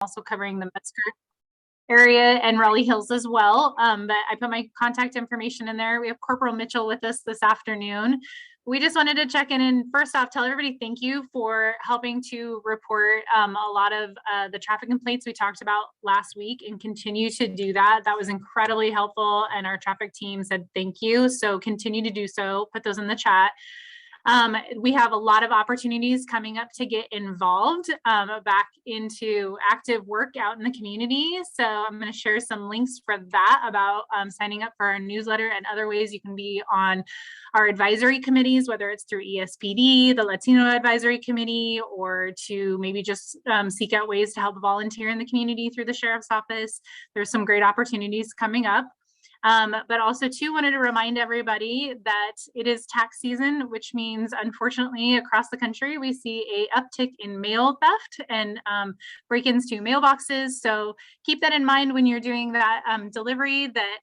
also covering the Metzger area and Raleigh Hills as well. But I put my contact information in there. We have Corporal Mitchell with us this afternoon. We just wanted to check in and first off, tell everybody thank you for helping to report a lot of the traffic complaints we talked about last week and continue to do that. That was incredibly helpful and our traffic team said thank you. So continue to do so, put those in the chat. We have a lot of opportunities coming up to get involved back into active work out in the community. So I'm going to share some links for that about signing up for our newsletter and other ways you can be on our advisory committees, whether it's through ESPD, the Latino Advisory Committee, or to maybe just seek out ways to help volunteer in the community through the Sheriff's Office. There's some great opportunities coming up. But also too, wanted to remind everybody that it is tax season, which means unfortunately across the country, we see a uptick in mail theft and break-ins to mailboxes. So keep that in mind when you're doing that delivery, that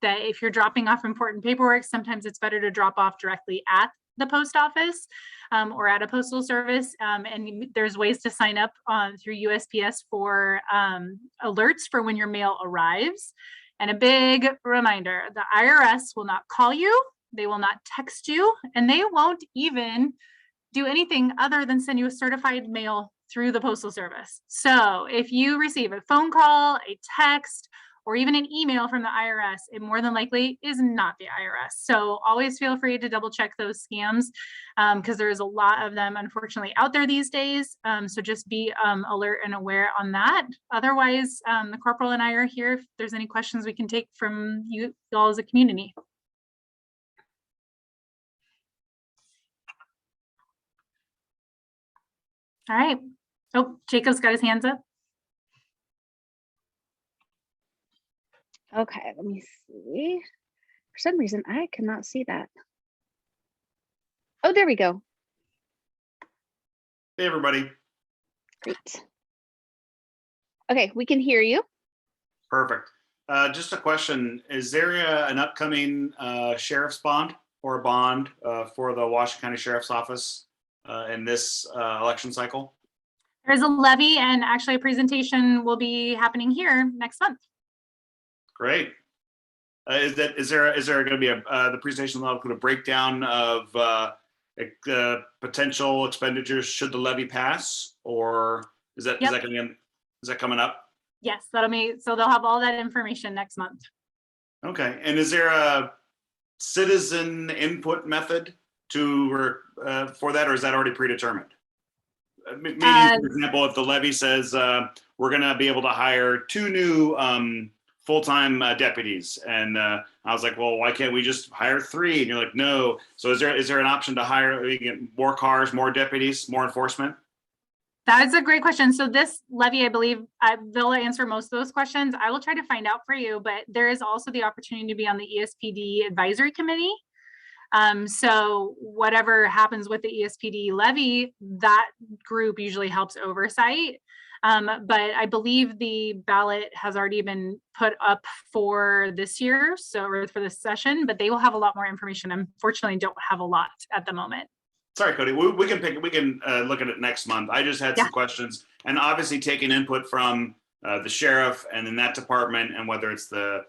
that if you're dropping off important paperwork, sometimes it's better to drop off directly at the post office or at a postal service. And there's ways to sign up through USPS for alerts for when your mail arrives. And a big reminder, the IRS will not call you, they will not text you, and they won't even do anything other than send you a certified mail through the Postal Service. So if you receive a phone call, a text, or even an email from the IRS, it more than likely is not the IRS. So always feel free to double check those scams because there's a lot of them, unfortunately, out there these days. So just be alert and aware on that. Otherwise, the corporal and I are here if there's any questions we can take from you all as a community. All right. Oh, Jacob's got his hands up. Okay, let me see. For some reason, I cannot see that. Oh, there we go. Hey, everybody. Great. Okay, we can hear you. Perfect. Just a question. Is there an upcoming sheriff's bond or a bond for the Washington County Sheriff's Office in this election cycle? There's a levy and actually a presentation will be happening here next month. Great. Is there going to be the presentation will include a breakdown of potential expenditures should the levy pass, or is that coming up? Yes, so they'll have all that information next month. Okay. And is there a citizen input method for that, or is that already predetermined? Maybe, for example, if the levy says we're going to be able to hire 2 new full-time deputies, and I was like, well, why can't we just hire 3? And you're like, no. So is there an option to hire more cars, more deputies, more enforcement? That's a great question. So this levy, I believe they'll answer most of those questions. I will try to find out for you, but there is also the opportunity to be on the ESPD advisory committee. So whatever happens with the ESPD levy, that group usually helps oversight. But I believe the ballot has already been put up for this year, or for this session, but they will have a lot more information. Unfortunately, don't have a lot at the moment. Sorry, Cody, we can look at it next month. I just had some questions, and obviously taking input from the sheriff and in that department, and whether it's the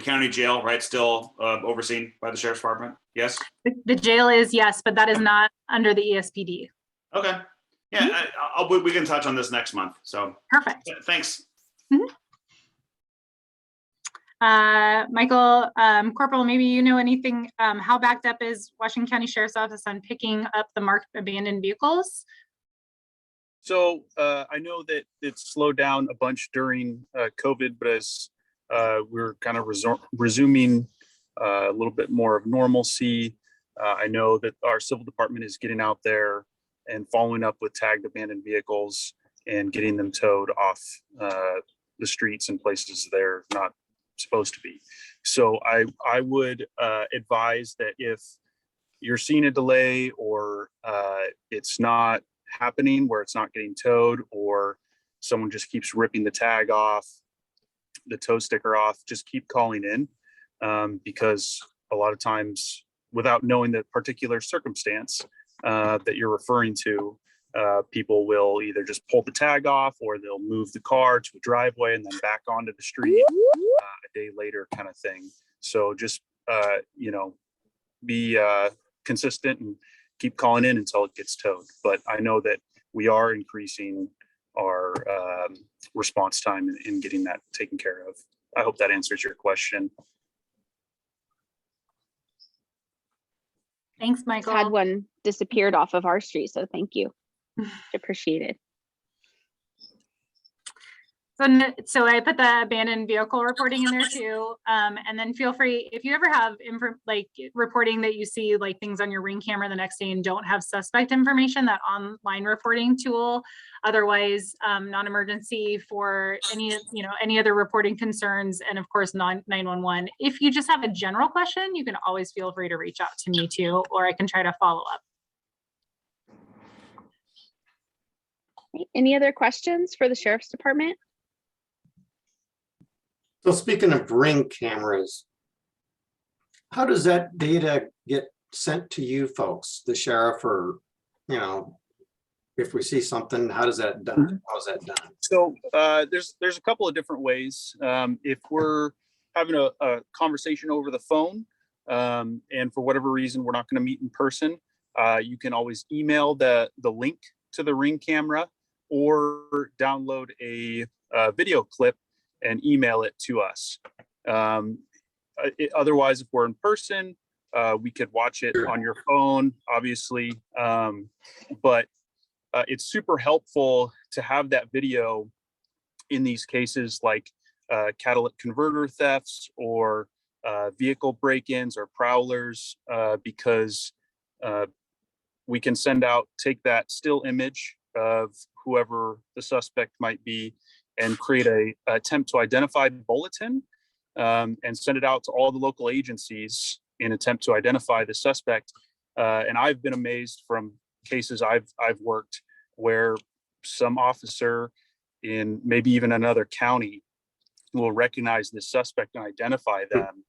county jail, right, still overseen by the sheriff's department. Yes. The jail is, yes, but that is not under the ESPD. Okay. Yeah, we can touch on this next month. So perfect. Thanks. Mm-hmm. Michael, Corporal, maybe you know anything, how backed up is Washington County Sheriff's Office on picking up the marked abandoned vehicles? So I know that it's slowed down a bunch during COVID, but as we're kind of resuming a little bit more of normalcy, I know that our civil department is getting out there and following up with tagged abandoned vehicles and getting them towed off the streets and places they're not supposed to be. So I would advise that if you're seeing a delay or it's not happening where it's not getting towed, or someone just keeps ripping the tag off, the tow sticker off, just keep calling in because a lot of times without knowing the particular circumstance that you're referring to, people will either just pull the tag off or they'll move the car to a driveway and then back onto the street a day later kind of thing. So just, be consistent and keep calling in until it gets towed. But I know that we are increasing our response time in getting that taken care of. I hope that answers your question. Thanks, Had Michael. one disappeared off of our street, so thank you. Appreciate it. So I put the abandoned vehicle reporting in there too. And then feel free, if you ever have reporting that you see like things on your Ring camera the next day and don't have suspect information, that online reporting tool, otherwise non-emergency for any other reporting concerns, and of course 911. If you just have a general question, you can always feel free to reach out to me too, or I can try to follow up. Any other questions for the Sheriff's Department? So speaking of Ring cameras, how does that data get sent to you folks, the sheriff, or, if we see something, how does that done? How is that done? So there's a couple of different ways. If we're having a conversation over the phone, and for whatever reason we're not going to meet in person, you can always email the link to the Ring camera or download a video clip and email it to us. Otherwise, if we're in person, we could watch it on your phone, obviously. But it's super helpful to have that video in these cases like catalytic converter thefts or vehicle break-ins or prowlers, because we can take that still image of whoever the suspect might be and create a attempt to identify bulletin and send it out to all the local agencies in attempt to identify the suspect. And I've been amazed from cases I've worked where some officer in maybe even another county will recognize the suspect and identify them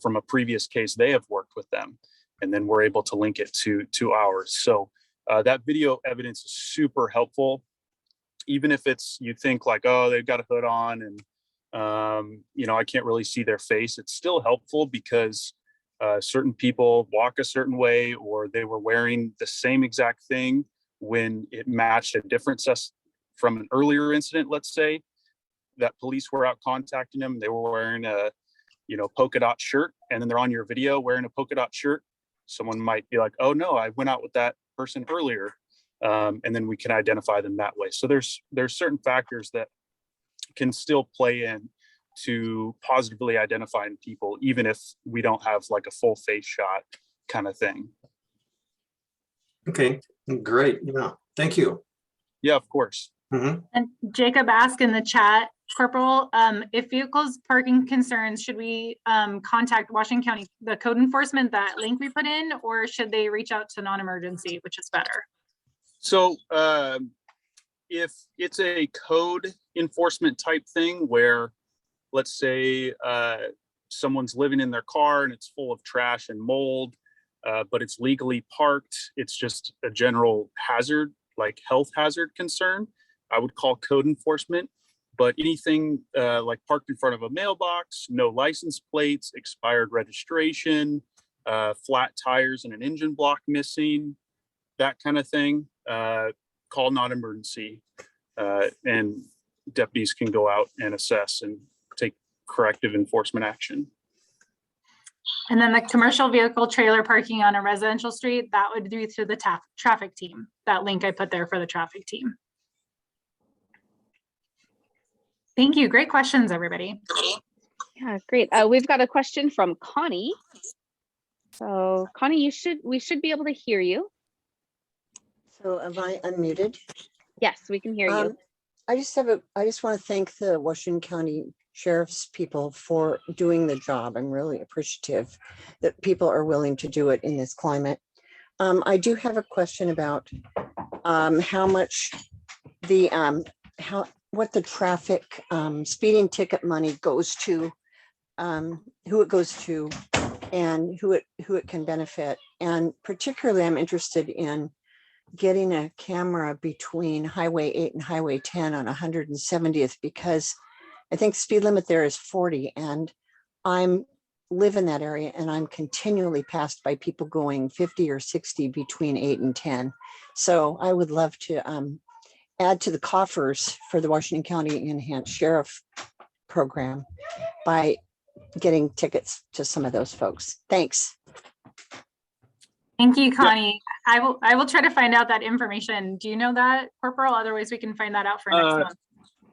from a previous case they have worked with them. And then we're able to link it to ours. So that video evidence is super helpful. Even if you think like, oh, they've got a hood on and, I can't really see their face. It's still helpful because certain people walk a certain way, or they were wearing the same exact thing when it matched a different from an earlier incident. Let's say that police were out contacting them. They were wearing a, polka dot shirt, and then they're on your video wearing a polka dot shirt. Someone might be like, oh no, I went out with that person earlier. And then we can identify them that way. So there's certain factors that can still play in to positively identifying people, even if we don't have like a full face shot kind of thing. Okay, great. Yeah, thank you. Yeah, of course. Mm-hmm. And Jacob asked in the chat, Corporal, if vehicles parking concerns, should we contact Washington County, the code enforcement, that link we put in, or should they reach out to non-emergency, which is better? So if it's a code enforcement type thing where, let's say someone's living in their car and it's full of trash and mold, but it's legally parked, it's just a general hazard, like health hazard concern, I would call code enforcement. But anything like parked in front of a mailbox, no license plates, expired registration, flat tires and an engine block missing, that kind of thing, call non-emergency, and deputies can go out and assess and take corrective enforcement action. And then the commercial vehicle trailer parking on a residential street, that would be through the traffic team. That link I put there for the traffic team. Thank you. Great questions, everybody. Yeah, great. We've got a question from Connie. So Connie, we should be able to hear you. So am I unmuted? Yes, we can hear you. I just want to thank the Washington County Sheriff's people for doing the job. I'm really appreciative that people are willing to do it in this climate. I do have a question about how much what the traffic speeding ticket money goes to, who it goes to, and who it can benefit. And particularly I'm interested in getting a camera between Highway 8 and Highway 10 on 170th, because I think the speed limit there is 40, and I'm live in that area and I'm continually passed by people going 50 or 60 between 8 and 10. So I would love to add to the coffers for the Washington County Enhanced Sheriff Program by getting tickets to some of those folks. Thanks. Thank you, Connie. I will try to find out that information. Do you know that, Corporal? Otherwise, we can find that out for next month.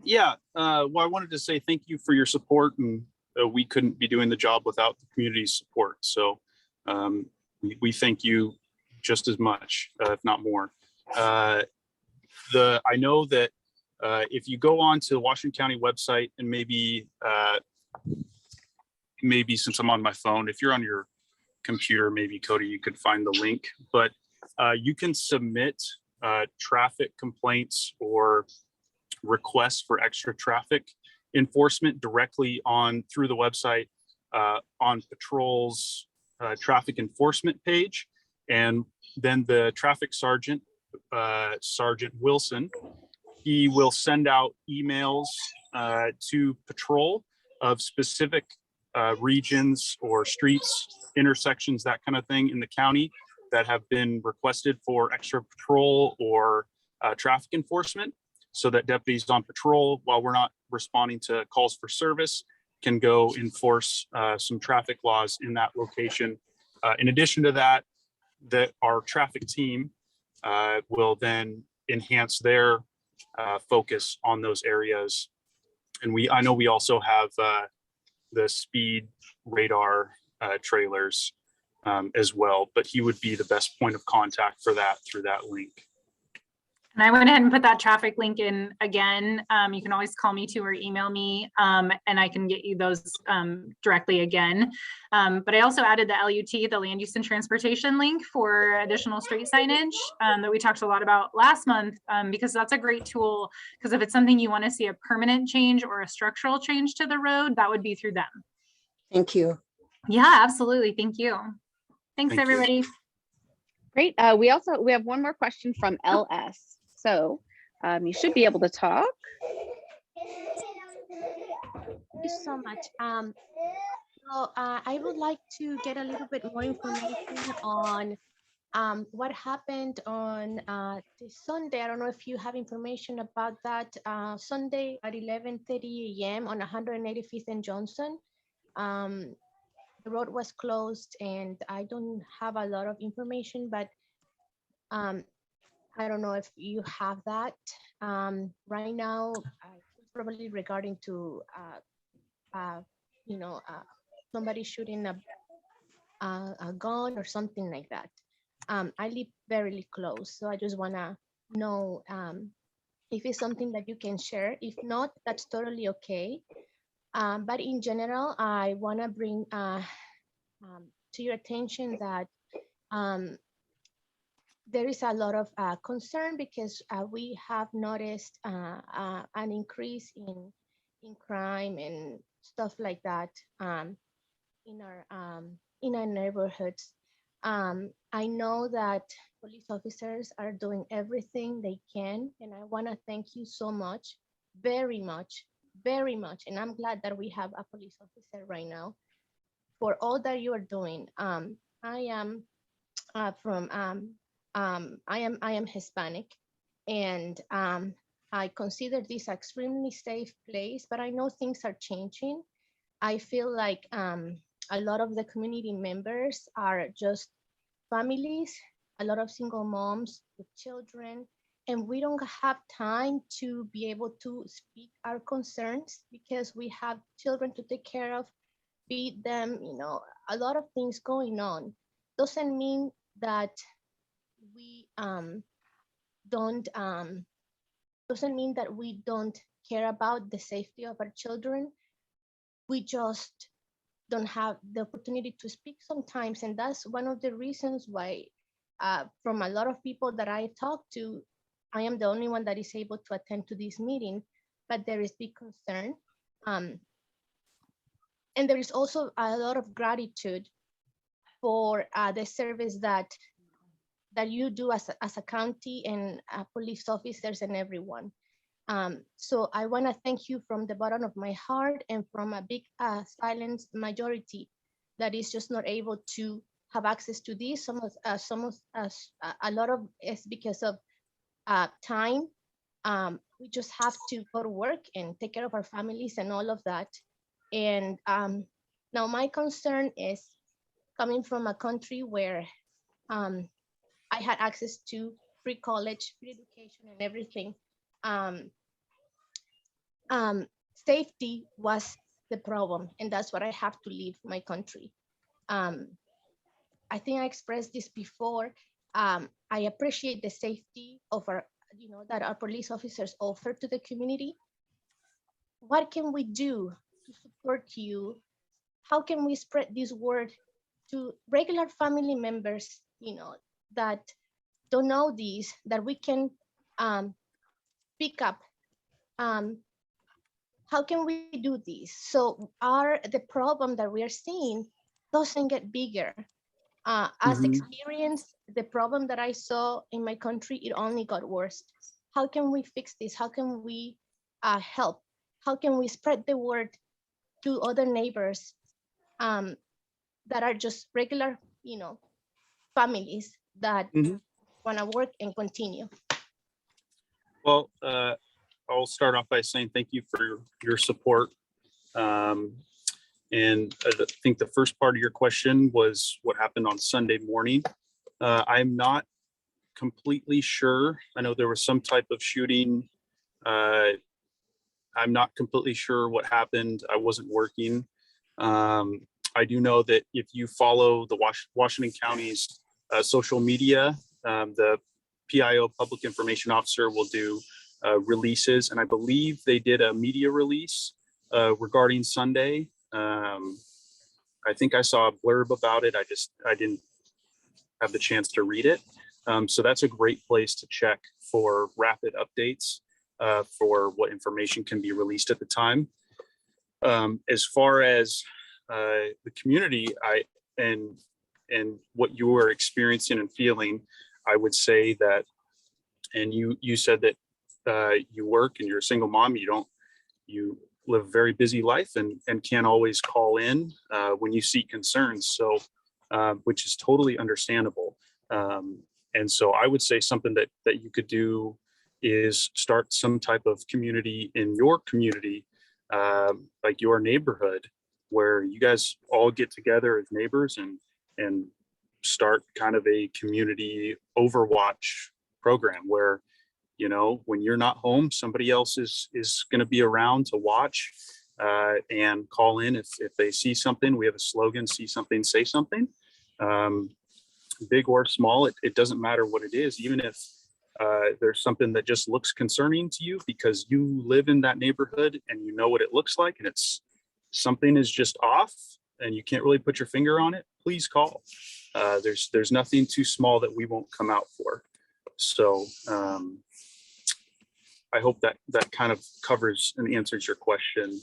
Yeah, well, I wanted to say thank you for your support, and we couldn't be doing the job without the community's support. So we thank you just as much, if not more. I know that if you go on to the Washington County website, and maybe since I'm on my phone, if you're on your computer, maybe Cody, you could find the link, but you can submit traffic complaints or requests for extra traffic enforcement directly through the website on Patrol's traffic enforcement page. And then the traffic sergeant, Sergeant Wilson, he will send out emails to Patrol of specific regions or streets, intersections, that kind of thing in the county that have been requested for extra patrol or traffic enforcement, so that deputies on patrol, while we're not responding to calls for service, can go enforce some traffic laws in that location. In addition to that, our traffic team will then enhance their focus on those areas. And I know we also have the speed radar trailers as well, but he would be the best point of contact for that through that link. And I went ahead and put that traffic link in again. You can always call me too or email me, and I can get you those directly again. But I also added the LUT, the Land Use and Transportation link for additional street signage that we talked a lot about last month, because that's a great tool. Because if it's something you want to see a permanent change or a structural change to the road, that would be through them. Thank you. Yeah, absolutely. Thank you. Thanks, Thank you. everybody. Great. We have one more question from LS. So you should be able to talk. Thank you so much. I would like to get a little bit more information on what happened on this Sunday. I don't know if you have information about that. Sunday at 11:30 a.m. on 185th and Johnson. The road was closed, and I don't have a lot of information, but I don't know if you have that right now. Probably regarding to somebody shooting a gun or something like that. I live very close, so I just wanna know if it's something that you can share. If not, that's totally okay. But in general, I wanna bring to your attention that there is a lot of concern, because we have noticed an increase in crime and stuff like that in our neighborhoods. I know that police officers are doing everything they can, and I want to thank you so much, very much, and I'm glad that we have a police officer right now for all that you are doing. I am I am Hispanic, and I consider this an extremely safe place, but I know things are changing. I feel like a lot of the community members are just families, a lot of single moms with children, and we don't have time to be able to speak our concerns because we have children to take care of, feed them, a lot of things going on. Doesn't mean that we doesn't mean that we don't care about the safety of our children. We just don't have the opportunity to speak sometimes, and that's one of the reasons why from a lot of people that I talk to, I am the only one that is able to attend to this meeting, but there is big concern. And there is also a lot of gratitude for the service that that you do as a county and police officers and everyone. So I want to thank you from the bottom of my heart and from a big silent majority that is just not able to have access to this. Some of us, a lot of it's because of time. We just have to go to work and take care of our families and all of that. And now my concern is coming from a country where I had access to free college, free education and everything. Safety was the problem, and that's what I have to leave my country. I think I expressed this before. I appreciate the safety of our, that our police officers offer to the community. What can we do to support you? How can we spread this word to regular family members, that don't know this, that we can pick up? How can we do this? So the problem that we are seeing doesn't get bigger. As experience, the problem that I saw in my country, it only got worse. How can we fix this? How can we help? How can we spread the word to other neighbors that are just regular, families that want to work and continue? Well, I'll start off by saying thank you for your support. And I think the first part of your question was what happened on Sunday morning. I'm not completely sure. I know there was some type of shooting. I'm not completely sure what happened. I wasn't working. I do know that if you follow the Washington County's social media, the PIO, Public Information Officer, will do releases, and I believe they did a media release regarding Sunday. I think I saw a blurb about it. I didn't have the chance to read it. So that's a great place to check for rapid updates for what information can be released at the time. As far as the community, and what you were experiencing and feeling, I would say that, and you said that you work and you're a single mom, you live a very busy life and can't always call in when you see concerns. So, which is totally understandable. And so I would say something that you could do is start some type of community in your community, like your neighborhood, where you guys all get together as neighbors and start kind of a community overwatch program where, when you're not home, somebody else is going to be around to watch and call in if they see something. We have a slogan: see something, say something. Big or small, it doesn't matter what it is. Even if there's something that just looks concerning to you because you live in that neighborhood and you know what it looks like, and something is just off and you can't really put your finger on it, please call. There's nothing too small that we won't come out for. So I hope that kind of covers and answers your question.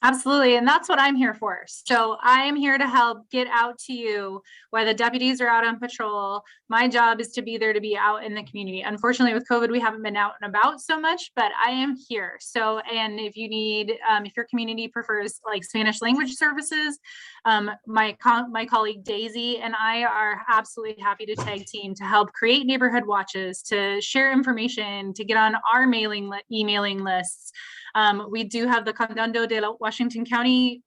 Absolutely. And that's what I'm here for. So I am here to help get out to you while the deputies are out on patrol. My job is to be there, to be out in the community. Unfortunately, with COVID, we haven't been out and about so much, but I am here. So, and if you need, if your community prefers like Spanish language services, my colleague Daisy and I are absolutely happy to tag team to help create neighborhood watches, to share information, to get on our emailing lists. We do have the Condado de Washington County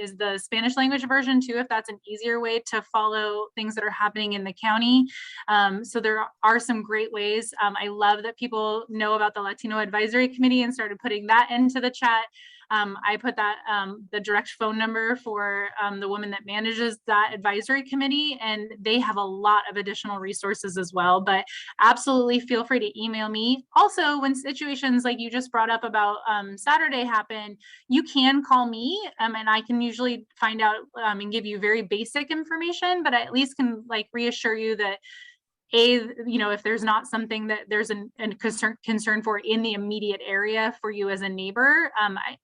is the Spanish language version too, if that's an easier way to follow things that are happening in the county. So there are some great ways. I love that people know about the Latino Advisory Committee and started putting that into the chat. I put that the direct phone number for the woman that manages that advisory committee, and they have a lot of additional resources as well. But absolutely feel free to email me. Also, when situations like you just brought up about Saturday happen, you can call me and I can usually find out and give you very basic information, but I at least can like reassure you that if there's not something that there's a concern for in the immediate area for you as a neighbor,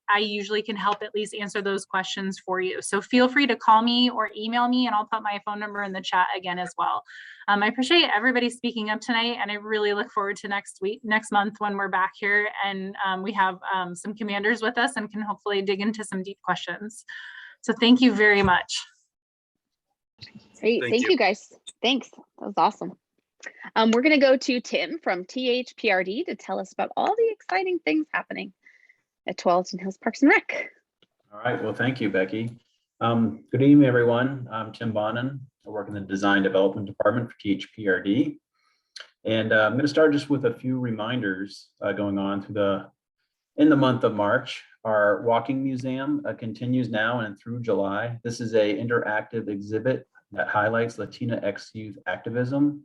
I usually can help at least answer those questions for you. So feel free to call me or email me, and I'll put my phone number in the chat again as well. I appreciate everybody speaking up tonight, and I really look forward to next month when we're back here and we have some commanders with us and can hopefully dig into some deep questions. So thank you very much. Great, thank you guys. Thanks, that was awesome. We're going to go to Tim from THPRD to tell us about all the exciting things happening at Tualatin Hills Parks and Rec. All right, well, thank you, Becky. Good evening, everyone. I'm Tim Bonin. I work in the Design Development Department for THPRD. And I'm going to start just with a few reminders going on in the month of March. Our walking museum continues now and through July. This is an interactive exhibit that highlights Latinx youth activism,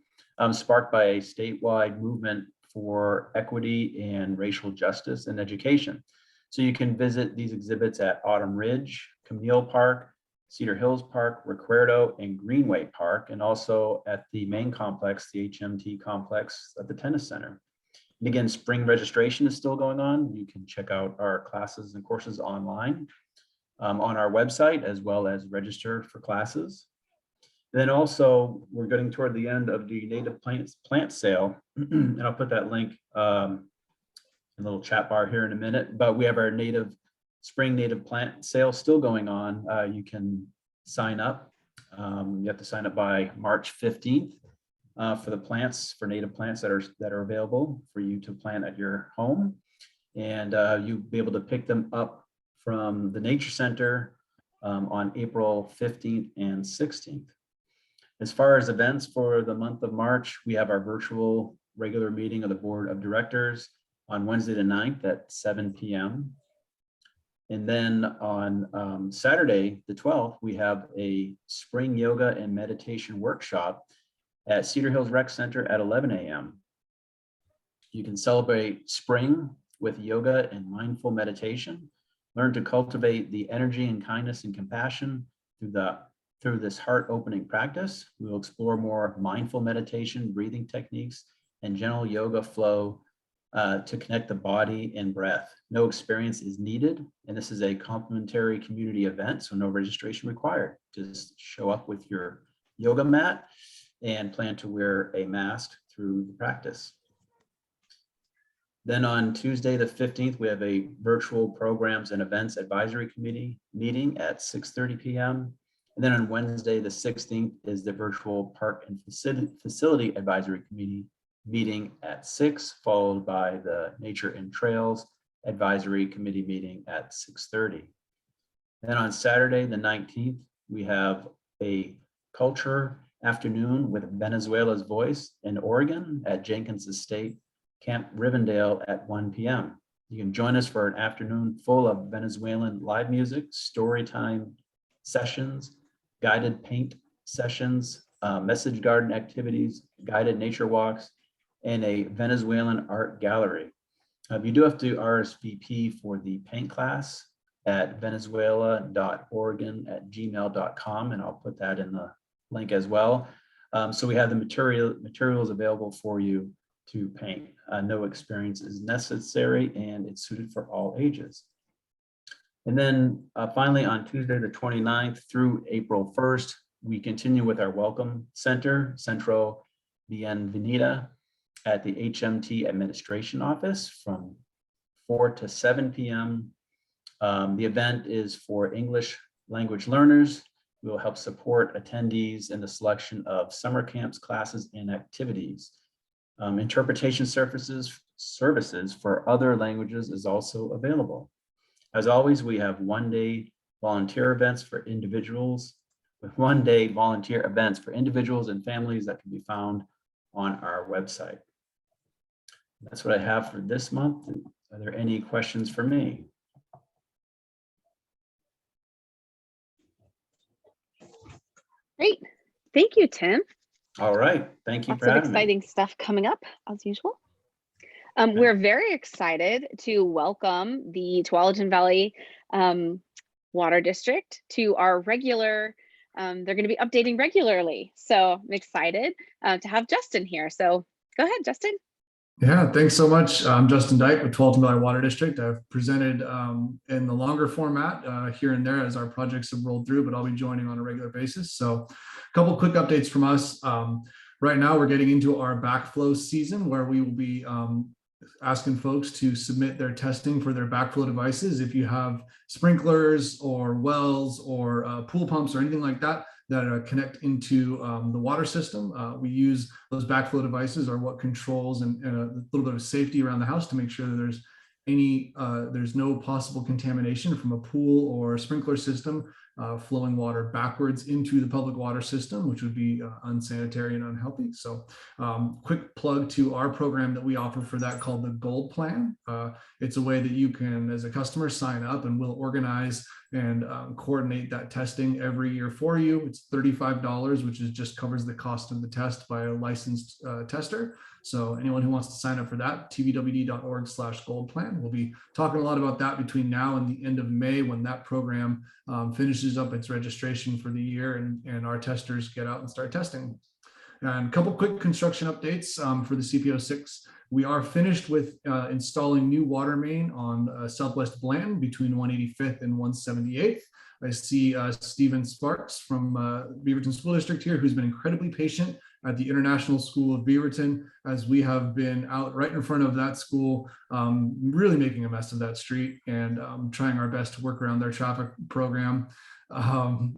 sparked by a statewide movement for equity and racial justice in education. So you can visit these exhibits at Autumn Ridge, Camille Park, Cedar Hills Park, Recuerdo, and Greenway Park, and also at the main complex, the HMT complex at the tennis center. And again, spring registration is still going on. You can check out our classes and courses online on our website, as well as register for classes. Then also, we're getting toward the end of the native plant sale, and I'll put that link in the little chat bar here in a minute, but we have our spring native plant sale still going on. You can sign up. You have to sign up by March 15th for the plants, for native plants that are available for you to plant at your home. And you'll be able to pick them up from the Nature Center on April 15th and 16th. As far as events for the month of March, we have our virtual regular meeting of the Board of Directors on Wednesday the 9th at 7 p.m. And then on Saturday the 12th, we have a spring yoga and meditation workshop at Cedar Hills Rec Center at 11 a.m. You can celebrate spring with yoga and mindful meditation. Learn to cultivate the energy and kindness and compassion through this heart-opening practice. We will explore more mindful meditation, breathing techniques, and gentle yoga flow to connect the body and breath. No experience is needed, and this is a complimentary community event, so no registration required. Just show up with your yoga mat and plan to wear a mask through the practice. Then on Tuesday, the 15th, we have a virtual programs and events advisory committee meeting at 6:30 p.m. And then on Wednesday, the 16th, is the virtual park and facility advisory committee meeting at 6, followed by the Nature and Trails Advisory Committee meeting at 6:30. Then on Saturday, the 19th, we have a culture afternoon with Venezuela's Voice in Oregon at Jenkins Estate, Camp Rivendell at 1 p.m. You can join us for an afternoon full of Venezuelan live music, story time sessions, guided paint sessions, message garden activities, guided nature walks, and a Venezuelan art gallery. You do have to RSVP for the paint class at venezuela.oregon@gmail.com, and I'll put that in the link as well. So we have the materials available for you to paint. No experience is necessary, and it's suited for all ages. And then finally, on Tuesday, the 29th through April 1st, we continue with our Welcome Center, Centro Bienvenida, at the HMT Administration Office from 4 to 7 p.m. The event is for English language learners. We will help support attendees in the selection of summer camps, classes, and activities. Interpretation services for other languages is also available. As always, we have one-day volunteer events for individuals, and families that can be found on our website. That's what I have for this month. Are there any questions for me? Great. Thank you, Tim. All right. Thank you Lots for of having me. exciting stuff coming up as usual. We're very excited to welcome the Tualatin Valley Water District to our regular They're going to be updating regularly. So I'm excited to have Justin here. So go ahead, Justin. Yeah, thanks so much. I'm Justin Dyke with 12th Valley Water District. I've presented in the longer format here and there as our projects have rolled through, but I'll be joining on a regular basis. So a couple quick updates from us. Right now, we're getting into our backflow season where we will be asking folks to submit their testing for their backflow devices. If you have sprinklers or wells or pool pumps or anything like that, that connect into the water system. We use those backflow devices are what controls and a little bit of safety around the house to make sure that there's no possible contamination from a pool or sprinkler system flowing water backwards into the public water system, which would be unsanitary and unhealthy. So quick plug to our program that we offer for that called the Gold Plan. It's a way that you can, as a customer, sign up and we'll organize and coordinate that testing every year for you. It's $35, which is just covers the cost of the test by a licensed tester. So anyone who wants to sign up for that, tvwd.org/goldplan. We'll be talking a lot about that between now and the end of May when that program finishes up its registration for the year and our testers get out and start testing. And a couple quick construction updates for the CPO 6. We are finished with installing new water main on Southwest Blanton between 185th and 178th. I see Stephen Sparks from Beaverton School District here, who's been incredibly patient at the International School of Beaverton, as we have been out right in front of that school, really making a mess of that street and trying our best to work around their traffic program.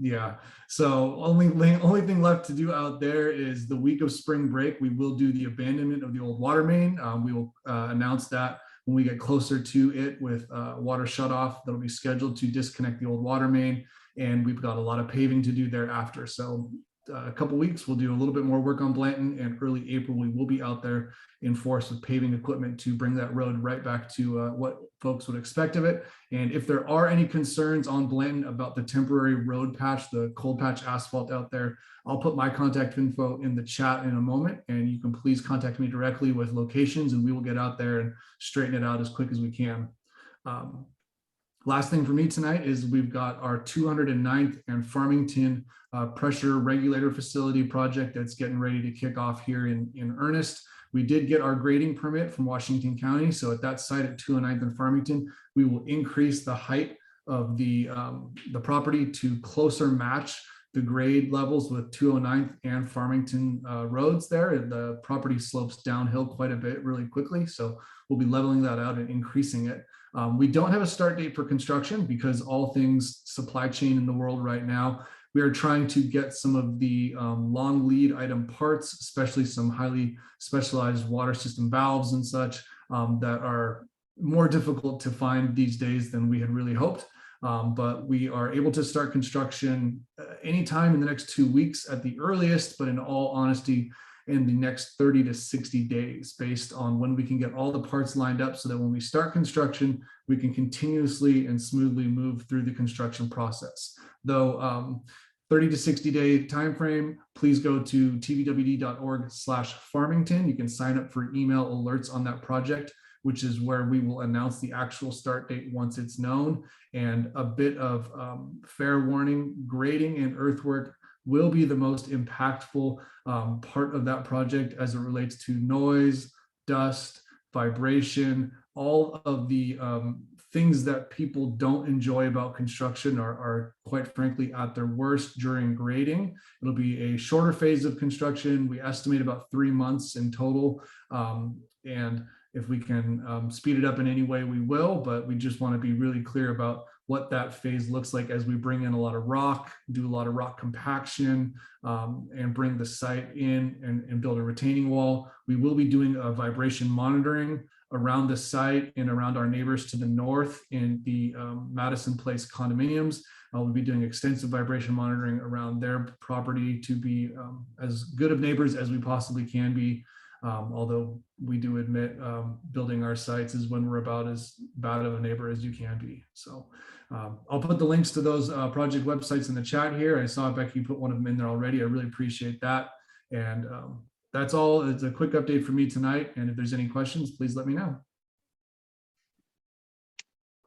Yeah, so only thing left to do out there is the week of spring break, we will do the abandonment of the old water main. We will announce that when we get closer to it with water shutoff that'll be scheduled to disconnect the old water main. And we've got a lot of paving to do thereafter. So a couple weeks, we'll do a little bit more work on Blanton, and early April, we will be out there in force with paving equipment to bring that road right back to what folks would expect of it. And if there are any concerns on Blanton about the temporary road patch, the cold patch asphalt out there, I'll put my contact info in the chat in a moment, and you can please contact me directly with locations and we will get out there and straighten it out as quick as we can. Last thing for me tonight is we've got our 209th and Farmington pressure regulator facility project that's getting ready to kick off here in earnest. We did get our grading permit from Washington County. So at that site at 209th and Farmington, we will increase the height of the property to closer match the grade levels with 209th and Farmington roads there. The property slopes downhill quite a bit really quickly. So we'll be leveling that out and increasing it. We don't have a start date for construction because all things supply chain in the world right now. We are trying to get some of the long lead item parts, especially some highly specialized water system valves and such that are more difficult to find these days than we had really hoped. But we are able to start construction anytime in the next 2 weeks at the earliest, but in all honesty, in the next 30 to 60 days, based on when we can get all the parts lined up so that when we start construction, we can continuously and smoothly move through the construction process. Though 30 to 60 day timeframe, please go to tvwd.org/Farmington. You can sign up for email alerts on that project, which is where we will announce the actual start date once it's known. And a bit of fair warning, grading and earthwork will be the most impactful part of that project as it relates to noise, dust, vibration, all of the things that people don't enjoy about construction are quite frankly at their worst during grading. It'll be a shorter phase of construction. We estimate about 3 months in total. And if we can speed it up in any way, we will, but we just want to be really clear about what that phase looks like as we bring in a lot of rock, do a lot of rock compaction, and bring the site in and build a retaining wall. We will be doing a vibration monitoring around the site and around our neighbors to the north in the Madison Place condominiums. We'll be doing extensive vibration monitoring around their property to be as good of neighbors as we possibly can be. Although we do admit building our sites is when we're about as bad of a neighbor as you can be. So I'll put the links to those project websites in the chat here. I saw Becky put one of them in there already. I really appreciate that. And that's all. It's a quick update for me tonight. And if there's any questions, please let me know.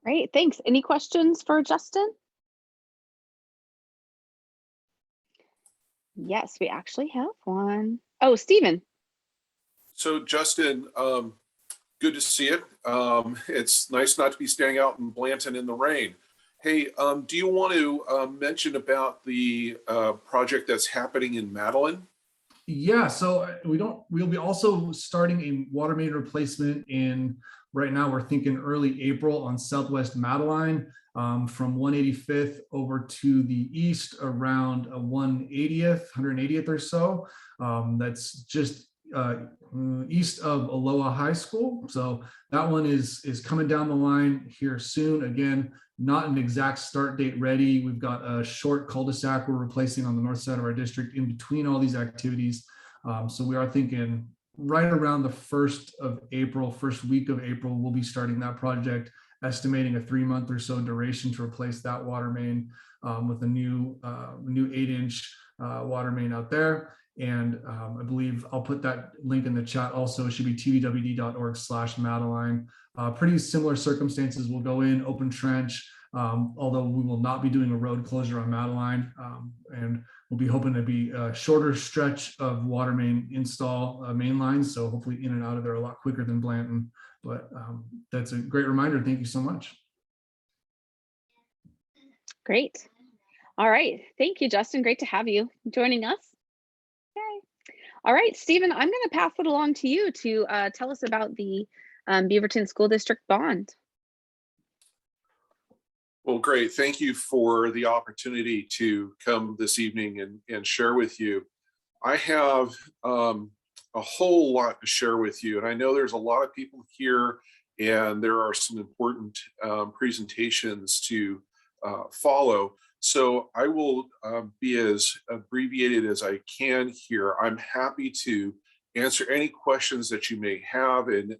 Great, thanks. Any questions for Justin? Yes, we actually have one. Oh, Stephen. So Justin, good to see it. It's nice not to be standing out in Blanton in the rain. Hey, do you want to mention about the project that's happening in Madeline? Yeah, so we'll be also starting a water main replacement right now we're thinking early April on Southwest Madeline, from 185th over to the east around 180th or so. That's just east of Aloha High School. So that one is coming down the line here soon. Again, not an exact start date ready. We've got a short cul-de-sac we're replacing on the north side of our district in between all these activities. So we are thinking right around the 1st of April, first week of April, we'll be starting that project, estimating a 3-month or so duration to replace that water main with a new 8-inch water main out there. And I believe I'll put that link in the chat also. It should be tvwd.org/Madeline. Pretty similar circumstances. We'll go in, open trench, although we will not be doing a road closure on Madeline. And we'll be hoping to be a shorter stretch of water main install main lines. So hopefully in and out of there a lot quicker than Blanton. But that's a great reminder. Thank you so much. Great. All right. Thank you, Justin. Great to have you joining us. Okay. All right, Stephen, I'm going to pass it along to you to tell us about the Beaverton School District bond. Well, great. Thank you for the opportunity to come this evening and share with you. I have a whole lot to share with you, and I know there's a lot of people here, and there are some important presentations to follow. So I will be as abbreviated as I can here. I'm happy to answer any questions that you may have and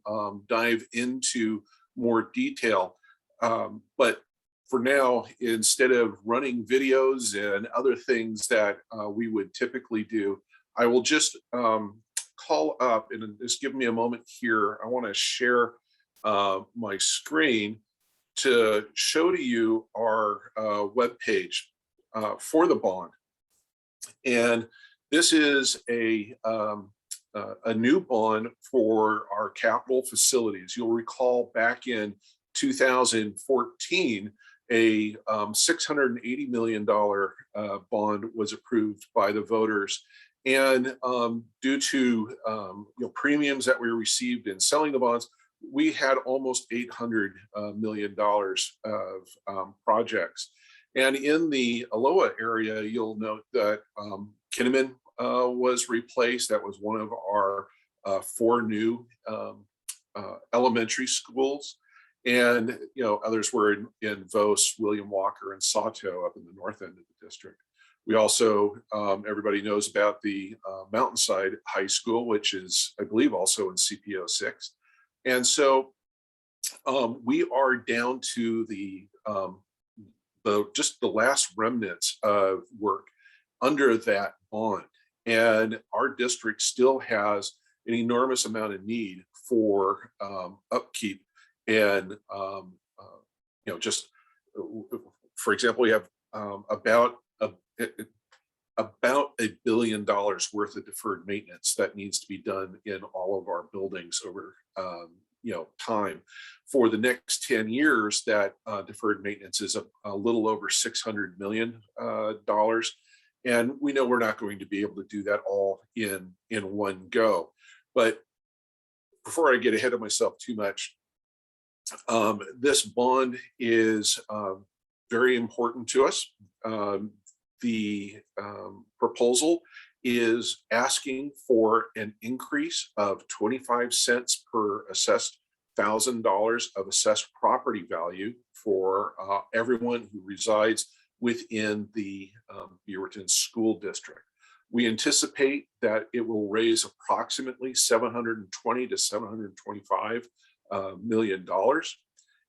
dive into more detail. But for now, instead of running videos and other things that we would typically do, I will just call up and just give me a moment here. I want to share my screen to show to you our webpage for the bond. And this is a new bond for our capital facilities. You'll recall back in 2014, a $680 million bond was approved by the voters. And due to premiums that we received in selling the bonds, we had almost $800 million of projects. And in the Aloha area, you'll note that Kinnaman was replaced. That was one of our 4 new elementary schools. And others were in Vos, William Walker, and Sato up in the north end of the district. We also, everybody knows about the Mountainside High School, which is, I believe, also in CPO 6. And so we are down to just the last remnants of work under that bond. And our district still has an enormous amount of need for upkeep. And, just for example, we have about $1 billion worth of deferred maintenance that needs to be done in all of our buildings over time. For the next 10 years, that deferred maintenance is a little over $600 million. And we know we're not going to be able to do that all in one go. But before I get ahead of myself too much, this bond is very important to us. The proposal is asking for an increase of 25 cents per assessed $1,000 of assessed property value for everyone who resides within the Beaverton School District. We anticipate that it will raise approximately $720 to $725 million.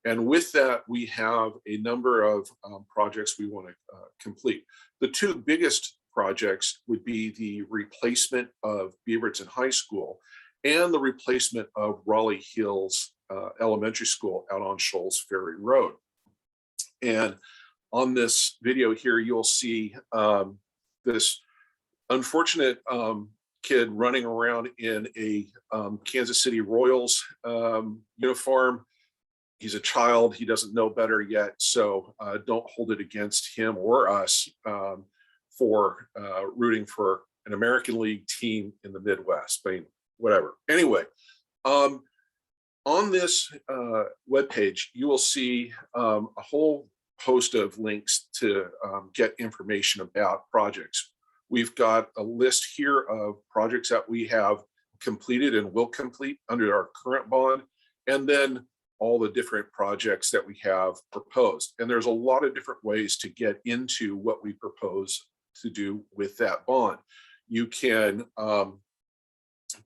And with that, we have a number of projects we want to complete. The 2 biggest projects would be the replacement of Beaverton High School and the replacement of Raleigh Hills Elementary School out on Shoals Ferry Road. And on this video here, you'll see this unfortunate kid running around in a Kansas City Royals uniform. He's a child, he doesn't know better yet, so don't hold it against him or us for rooting for an American League team in the Midwest. I mean, whatever. Anyway, on this webpage, you will see a whole host of links to get information about projects. We've got a list here of projects that we have completed and will complete under our current bond, and then all the different projects that we have proposed. And there's a lot of different ways to get into what we propose to do with that bond. You can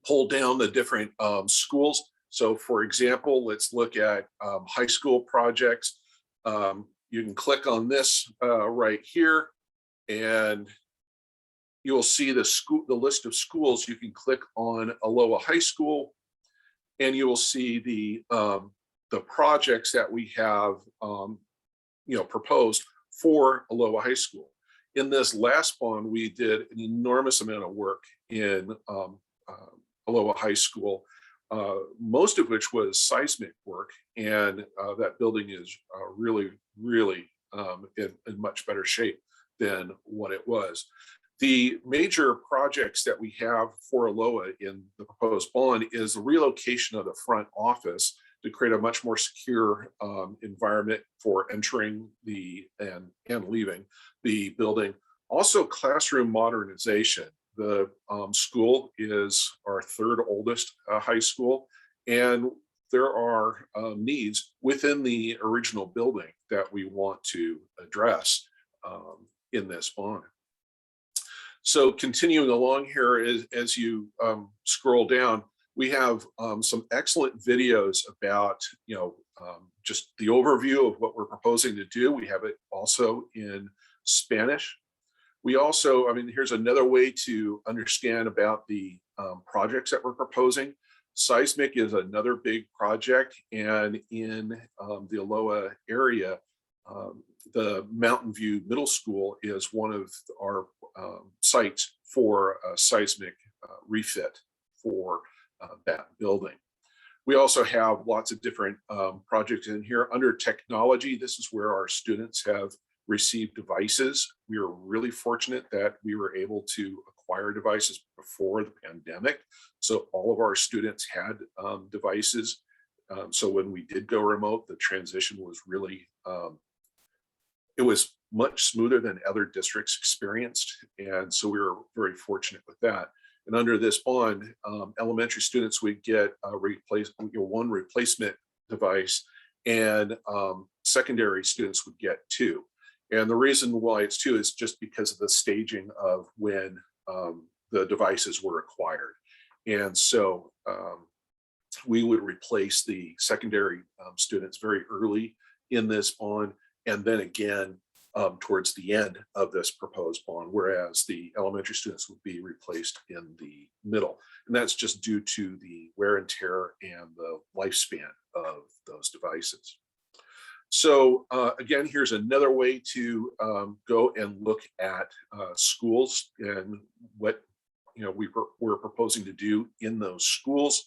pull down the different schools. So for example, let's look at high school projects. You can click on this right here, and you will see the list of schools. You can click on Aloha High School, and you will see the projects that we have proposed for Aloha High School. In this last bond, we did an enormous amount of work in Aloha High School, most of which was seismic work, and that building is really in much better shape than what it was. The major projects that we have for Aloha in the proposed bond is the relocation of the front office to create a much more secure environment for entering and leaving the building. Also, classroom modernization. The school is our third oldest high school, and there are needs within the original building that we want to address in this bond. So continuing along here, as you scroll down, we have some excellent videos about just the overview of what we're proposing to do. We have it also in Spanish. We also, here's another way to understand about the projects that we're proposing. Seismic is another big project, and in the Aloha area, the Mountain View Middle School is one of our sites for a seismic refit for that building. We also have lots of different projects in here. Under technology, this is where our students have received devices. We are really fortunate that we were able to acquire devices before the pandemic. So all of our students had devices. So when we did go remote, the transition was really, it was much smoother than other districts experienced. And so we were very fortunate with that. And under this bond, elementary students would get one replacement device, and secondary students would get two. And the reason why it's two is just because of the staging of when the devices were acquired. And so we would replace the secondary students very early in this bond, and then again towards the end of this proposed bond, whereas the elementary students would be replaced in the middle. And that's just due to the wear and tear and the lifespan of those devices. So again, here's another way to go and look at schools and what we're proposing to do in those schools.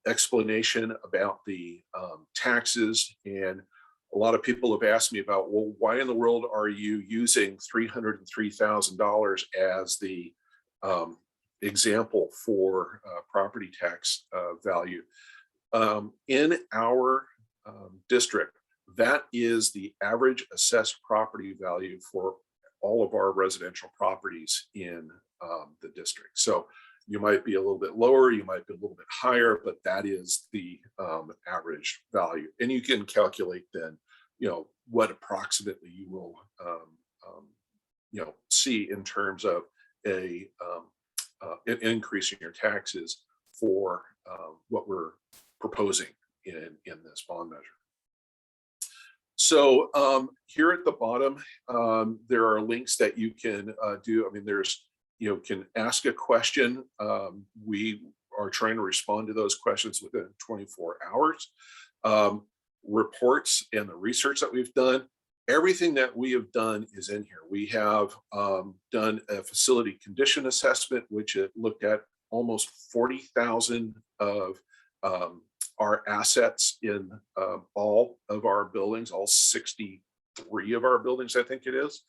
Explanation about the taxes, and a lot of people have asked me about, well, why in the world are you using $303,000 as the example for property tax value? In our district, that is the average assessed property value for all of our residential properties in the district. So you might be a little bit lower, you might be a little bit higher, but that is the average value. And you can calculate then, what approximately you will, see in terms of an increase in your taxes for what we're proposing in this bond measure. So here at the bottom, there are links that you can do. There's, can ask a question. We are trying to respond to those questions within 24 hours. Reports and the research that we've done. everything that we have done is in here. We have done a facility condition assessment, which it looked at almost 40,000 of our assets in all of our buildings, all 63 of our buildings, I think it is.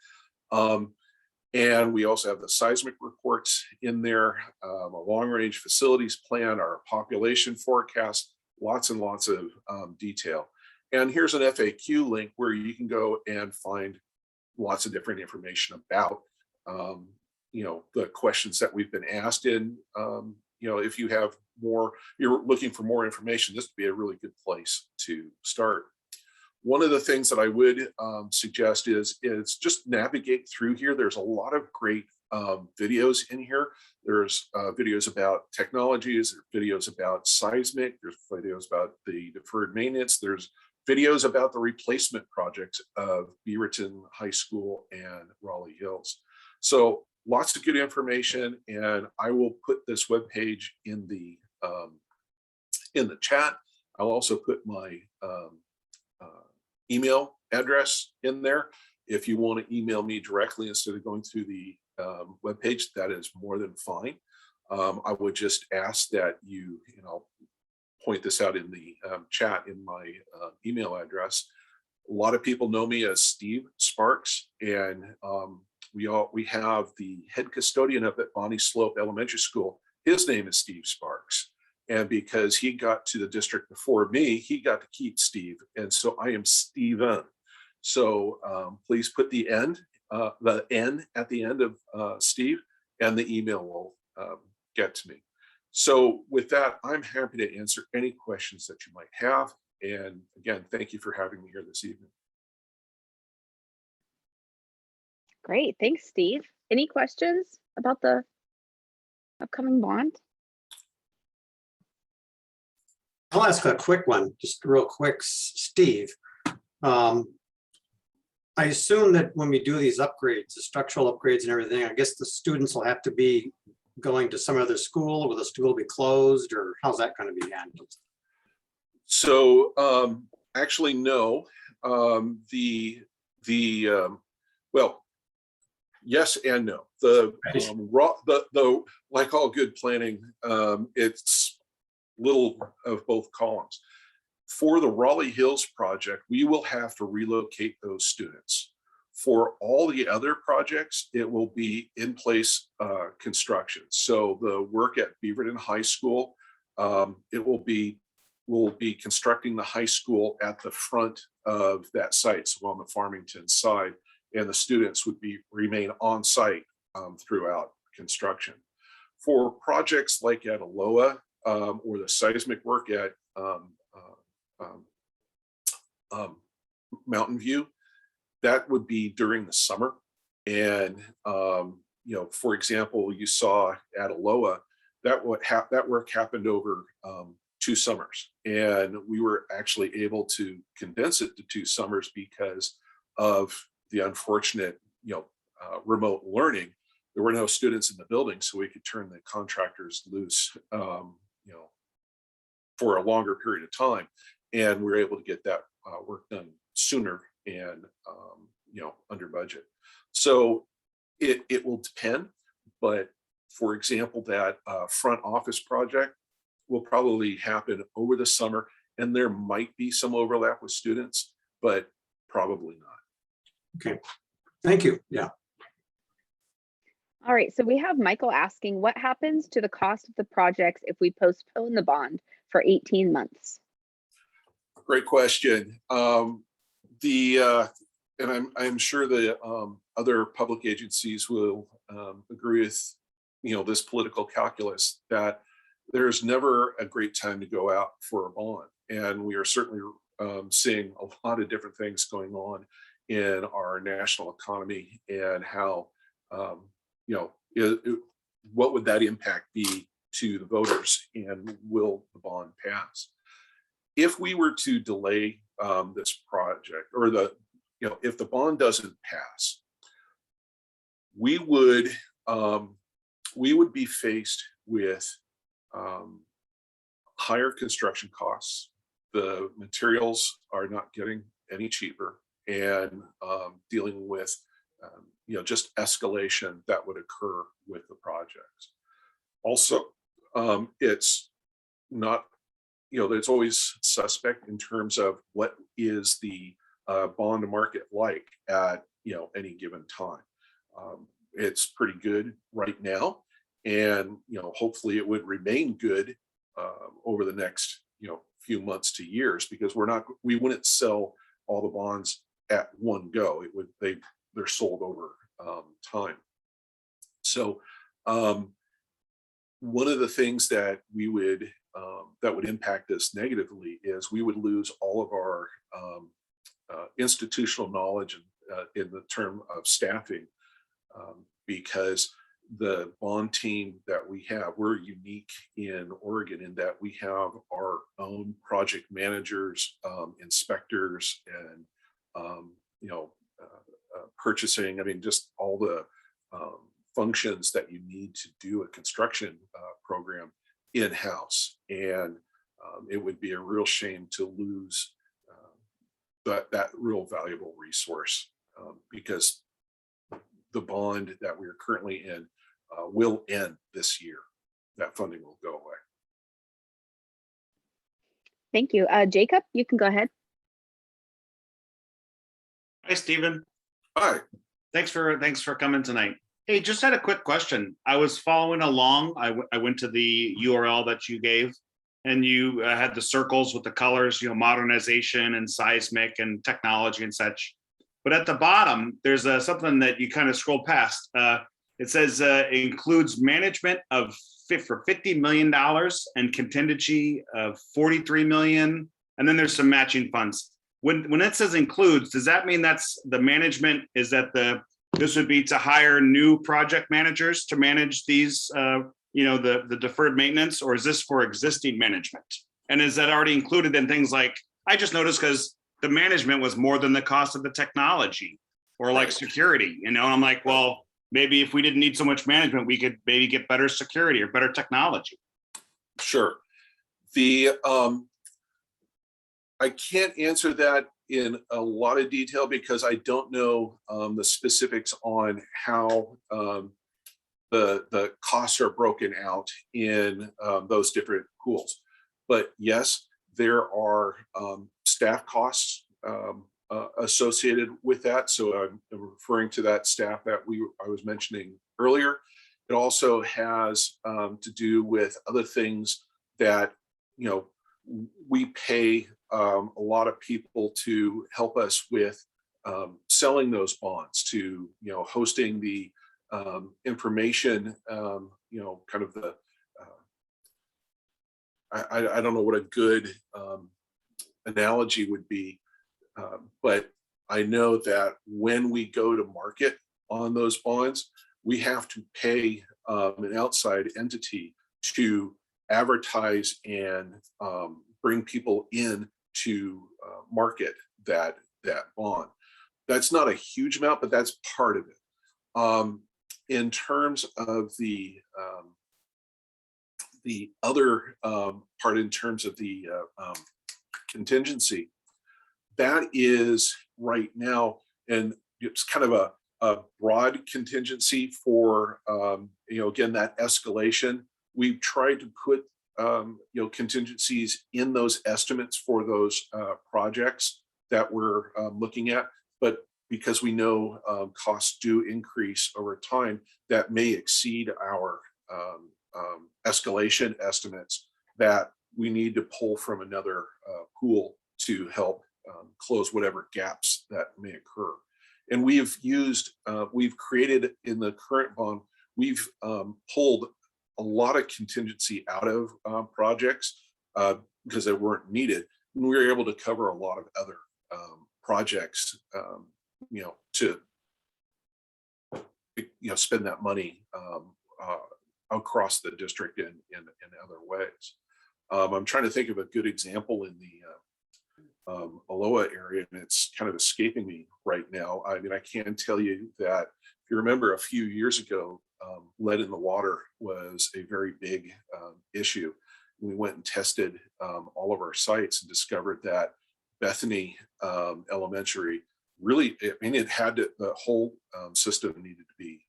And we also have the seismic reports in there, a long-range facilities plan, our population forecast, lots and lots of detail. And here's an FAQ link where you can go and find lots of different information about, the questions that we've been asked. And, if you have more, you're looking for more information, this would be a really good place to start. One of the things that I would suggest is just navigate through here. There's a lot of great videos in here. There's videos about technologies, there's videos about seismic, there's videos about the deferred maintenance, there's videos about the replacement projects of Beaverton High School and Raleigh Hills. So lots of good information, and I will put this webpage in the chat. I'll also put my email address in there. If you want to email me directly instead of going through the webpage, that is more than fine. I would just ask that you point this out in the chat in my email address. A lot of people know me as Steve Sparks, and we have the head custodian up at Bonnie Slope Elementary School. His name is Steve Sparks. And because he got to the district before me, he got to keep Steve. And so I am Steven. So please put the N at the end of Steve, and the email will get to me. So with that, I'm happy to answer any questions that you might have. And again, thank you for having me here this evening. Great, thanks, Steve. Any questions about the upcoming bond? I'll ask a quick one, just real quick, Steve. I assume that when we do these upgrades, the structural upgrades and everything, I guess the students will have to be going to some other school. Will the school be closed, or how's that going to be handled? So actually, no. Well, yes and no. The like all good planning, it's little of both columns. For the Raleigh Hills project, we will have to relocate those students. For all the other projects, it will be in place construction. So the work at Beaverton High School, we'll be constructing the high school at the front of that site, so on the Farmington side, and the students would remain on site throughout construction. For projects like at Aloha or the seismic work at Mountain View, that would be during the summer. And for example, you saw at Aloha that work happened over 2 summers, and we were actually able to condense it to 2 summers because of the unfortunate remote learning. There were no students in the building, so we could turn the contractors loose for a longer period of time, and we were able to get that work done sooner and under budget. So it will depend, but for example, that front office project will probably happen over the summer, and there might be some overlap with students, but probably not. Okay, thank you. Yeah. All right, so we have Michael asking, what happens to the cost of the projects if we postpone the bond for 18 months? Great question. And I'm sure the other public agencies will agree with this political calculus that there's never a great time to go out for a bond, and we are certainly seeing a lot of different things going on in our national economy, and how what would that impact be to the voters, and will the bond pass? If we were to delay this project, or if the bond doesn't pass, we would be faced with higher construction costs. The materials are not getting any cheaper. and dealing with just escalation that would occur with the projects. Also, it's not, there's always suspect in terms of what is the bond market like at any given time. It's pretty good right now, and hopefully it would remain good over the next few months to years, because we wouldn't sell all the bonds at one go. They're sold over time. So one of the things that we would that would impact us negatively is we would lose all of our institutional knowledge in the term of staffing, because the bond team that we have, we're unique in Oregon in that we have our own project managers, inspectors, and purchasing. I mean, just all the functions that you need to do a construction program in-house. And it would be a real shame to lose that real valuable resource, because the bond that we are currently in will end this year. That funding will go away. Thank you. Jacob, you can go ahead. Hi, Stephen. Hi. Thanks for coming tonight. Hey, just had a quick question. I was following along. I went to the URL that you gave, and you had the circles with the colors, modernization and seismic and technology and such. But at the bottom, there's something that you kind of scroll past. It says includes management for $50 million and contingency of $43 million. And then there's some matching funds. When it says includes, does that mean that's the management? Is that this would be to hire new project managers to manage these, the deferred maintenance, or is this for existing management? And is that already included in things like, I just noticed because the management was more than the cost of the technology or like security, and I'm like, well, maybe if we didn't need so much management, we could maybe get better security or better technology. Sure. I can't answer that in a lot of detail because I don't know the specifics on how the costs are broken out in those different pools. But yes, there are staff costs associated with that. So I'm referring to that staff that I was mentioning earlier. It also has to do with other things that we pay a lot of people to help us with selling those bonds, to hosting the information, kind of the I don't know what a good analogy would be, but I know that when we go to market on those bonds, we have to pay an outside entity to advertise and bring people in to market that bond. That's not a huge amount, but that's part of it. In terms of the other part, in terms of the contingency, that is right now, and it's kind of a broad contingency for again, that escalation. We've tried to put contingencies in those estimates for those projects that we're looking at, but because we know costs do increase over time, that may exceed our escalation estimates, that we need to pull from another pool to help close whatever gaps that may occur. And we've created in the current bond, we've pulled a lot of contingency out of projects because they weren't needed. And we were able to cover a lot of other projects, to spend that money across the district in other ways. I'm trying to think of a good example in the Aloha area, and it's kind of escaping me right now. I mean, I can tell you that if you remember a few years ago, lead in the water was a very big issue. We went and tested all of our sites and discovered that Bethany Elementary really, I mean, it had to, the whole system needed to be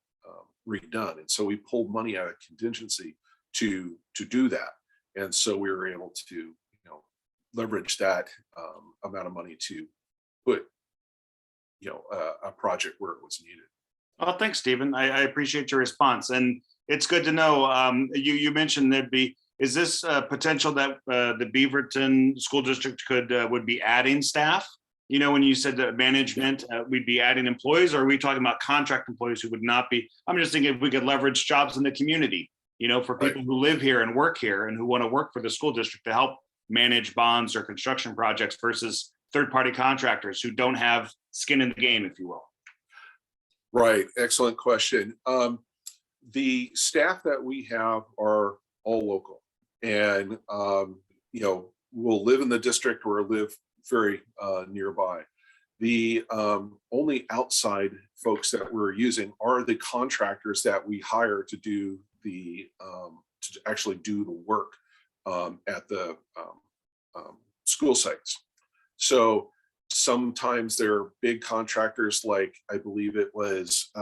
redone. And so we pulled money out of contingency to do that. And so we were able to, you know, leverage that amount of money to put, you know, a project where it was needed. Oh, thanks, Stephen. I appreciate your response. And it's good to know, you mentioned is this potential that the Beaverton School District would be adding staff? You know, when you said that management, we'd be adding employees, or are we talking about contract employees who would not be? I'm just thinking if we could leverage jobs in the community, you know, for people who live here and work here and who want to work for the school district to help manage bonds or construction projects versus third-party contractors who don't have skin in the game, if you will. Right. Excellent question. The staff that we have are all local, and you know, will live in the district or live very nearby. The only outside folks that we're using are the contractors that we hire to do the to actually do the work at the school sites. So sometimes they're big contractors, like I believe it was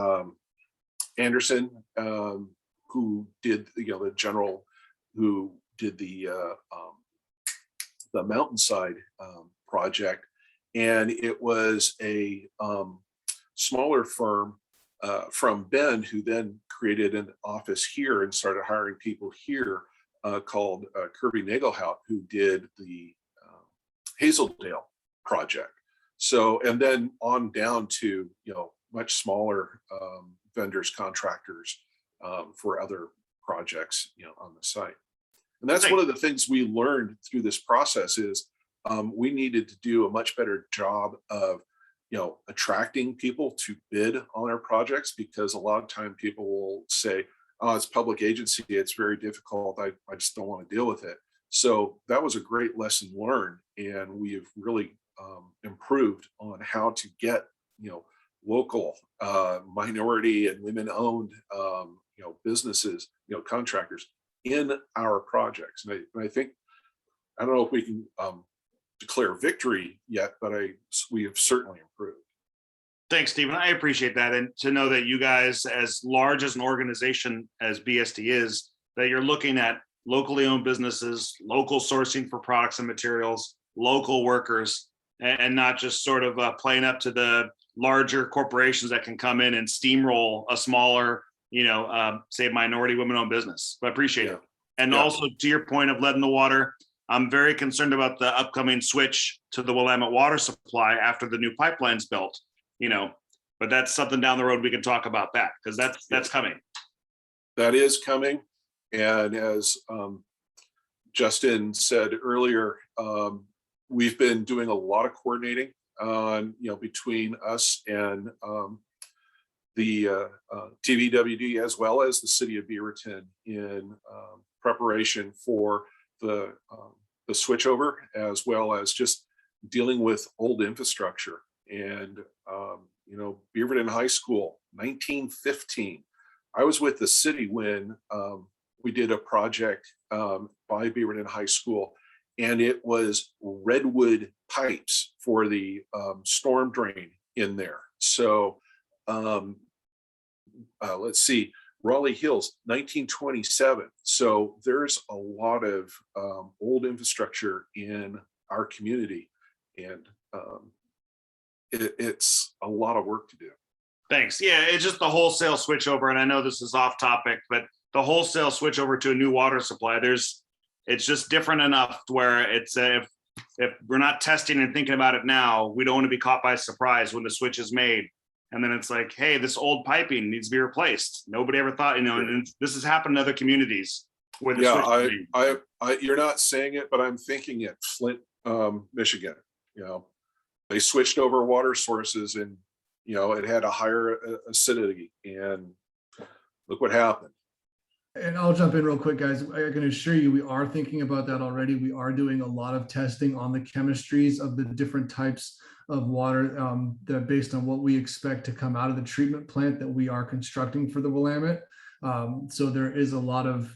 Anderson, who did, you know, the general, who did the Mountainside project, and it was a smaller firm from Bend who then created an office here and started hiring people here called Kirby Nagelhout, who did the Hazeldale project. So, and then on down to, you know, much smaller vendors, contractors for other projects, you know, on the site. And that's one of the things we learned through this process is we needed to do a much better job of, you know, attracting people to bid on our projects, because a lot of time people will say, oh, it's public agency, it's very difficult, I just don't want to deal with it. So that was a great lesson learned, and we have really improved on how to get, you know, local minority and women-owned, you know, businesses, you know, contractors in our projects. And I think, I don't know if we can declare victory yet, but we have certainly improved. Thanks, Stephen. I appreciate that. And to know that you guys, as large as an organization as BSD is, that you're looking at locally owned businesses, local sourcing for products and materials, local workers, and not just sort of playing up to the larger corporations that can come in and steamroll a smaller, you know, say minority women-owned business. But I appreciate it. And also to your point of lead in the water, I'm very concerned about the upcoming switch to the Willamette water supply after the new pipeline's built, you know, but that's something down the road we can talk about that, because that's coming. That is coming. And as Justin said earlier, we've been doing a lot of coordinating on, you know, between us and the TVWD, as well as the city of Beaverton, in preparation for the switchover, as well as just dealing with old infrastructure. And you know, Beaverton High School, 1915. I was with the city when we did a project by Beaverton High School, and it was redwood pipes for the storm drain in there. So let's see, Raleigh Hills, 1927. So there's a lot of old infrastructure in our community, and it's a lot of work to do. Thanks. Yeah, it's just the wholesale switch over, and I know this is off topic, but the wholesale switch over to a new water supply, it's just different enough where it's if we're not testing and thinking about it now, we don't want to be caught by surprise when the switch is made. And then it's like, hey, this old piping needs to be replaced. Nobody ever thought, you know, and this has happened in other communities where the switch you're not saying it, but I'm thinking it. Flint, Michigan, you know, they switched over water sources, and, you know, it had a higher acidity, and look what happened. And I'll jump in real quick, guys. I can assure you, we are thinking about that already. We are doing a lot of testing on the chemistries of the different types of water that based on what we expect to come out of the treatment plant that we are constructing for the Willamette. So there is a lot of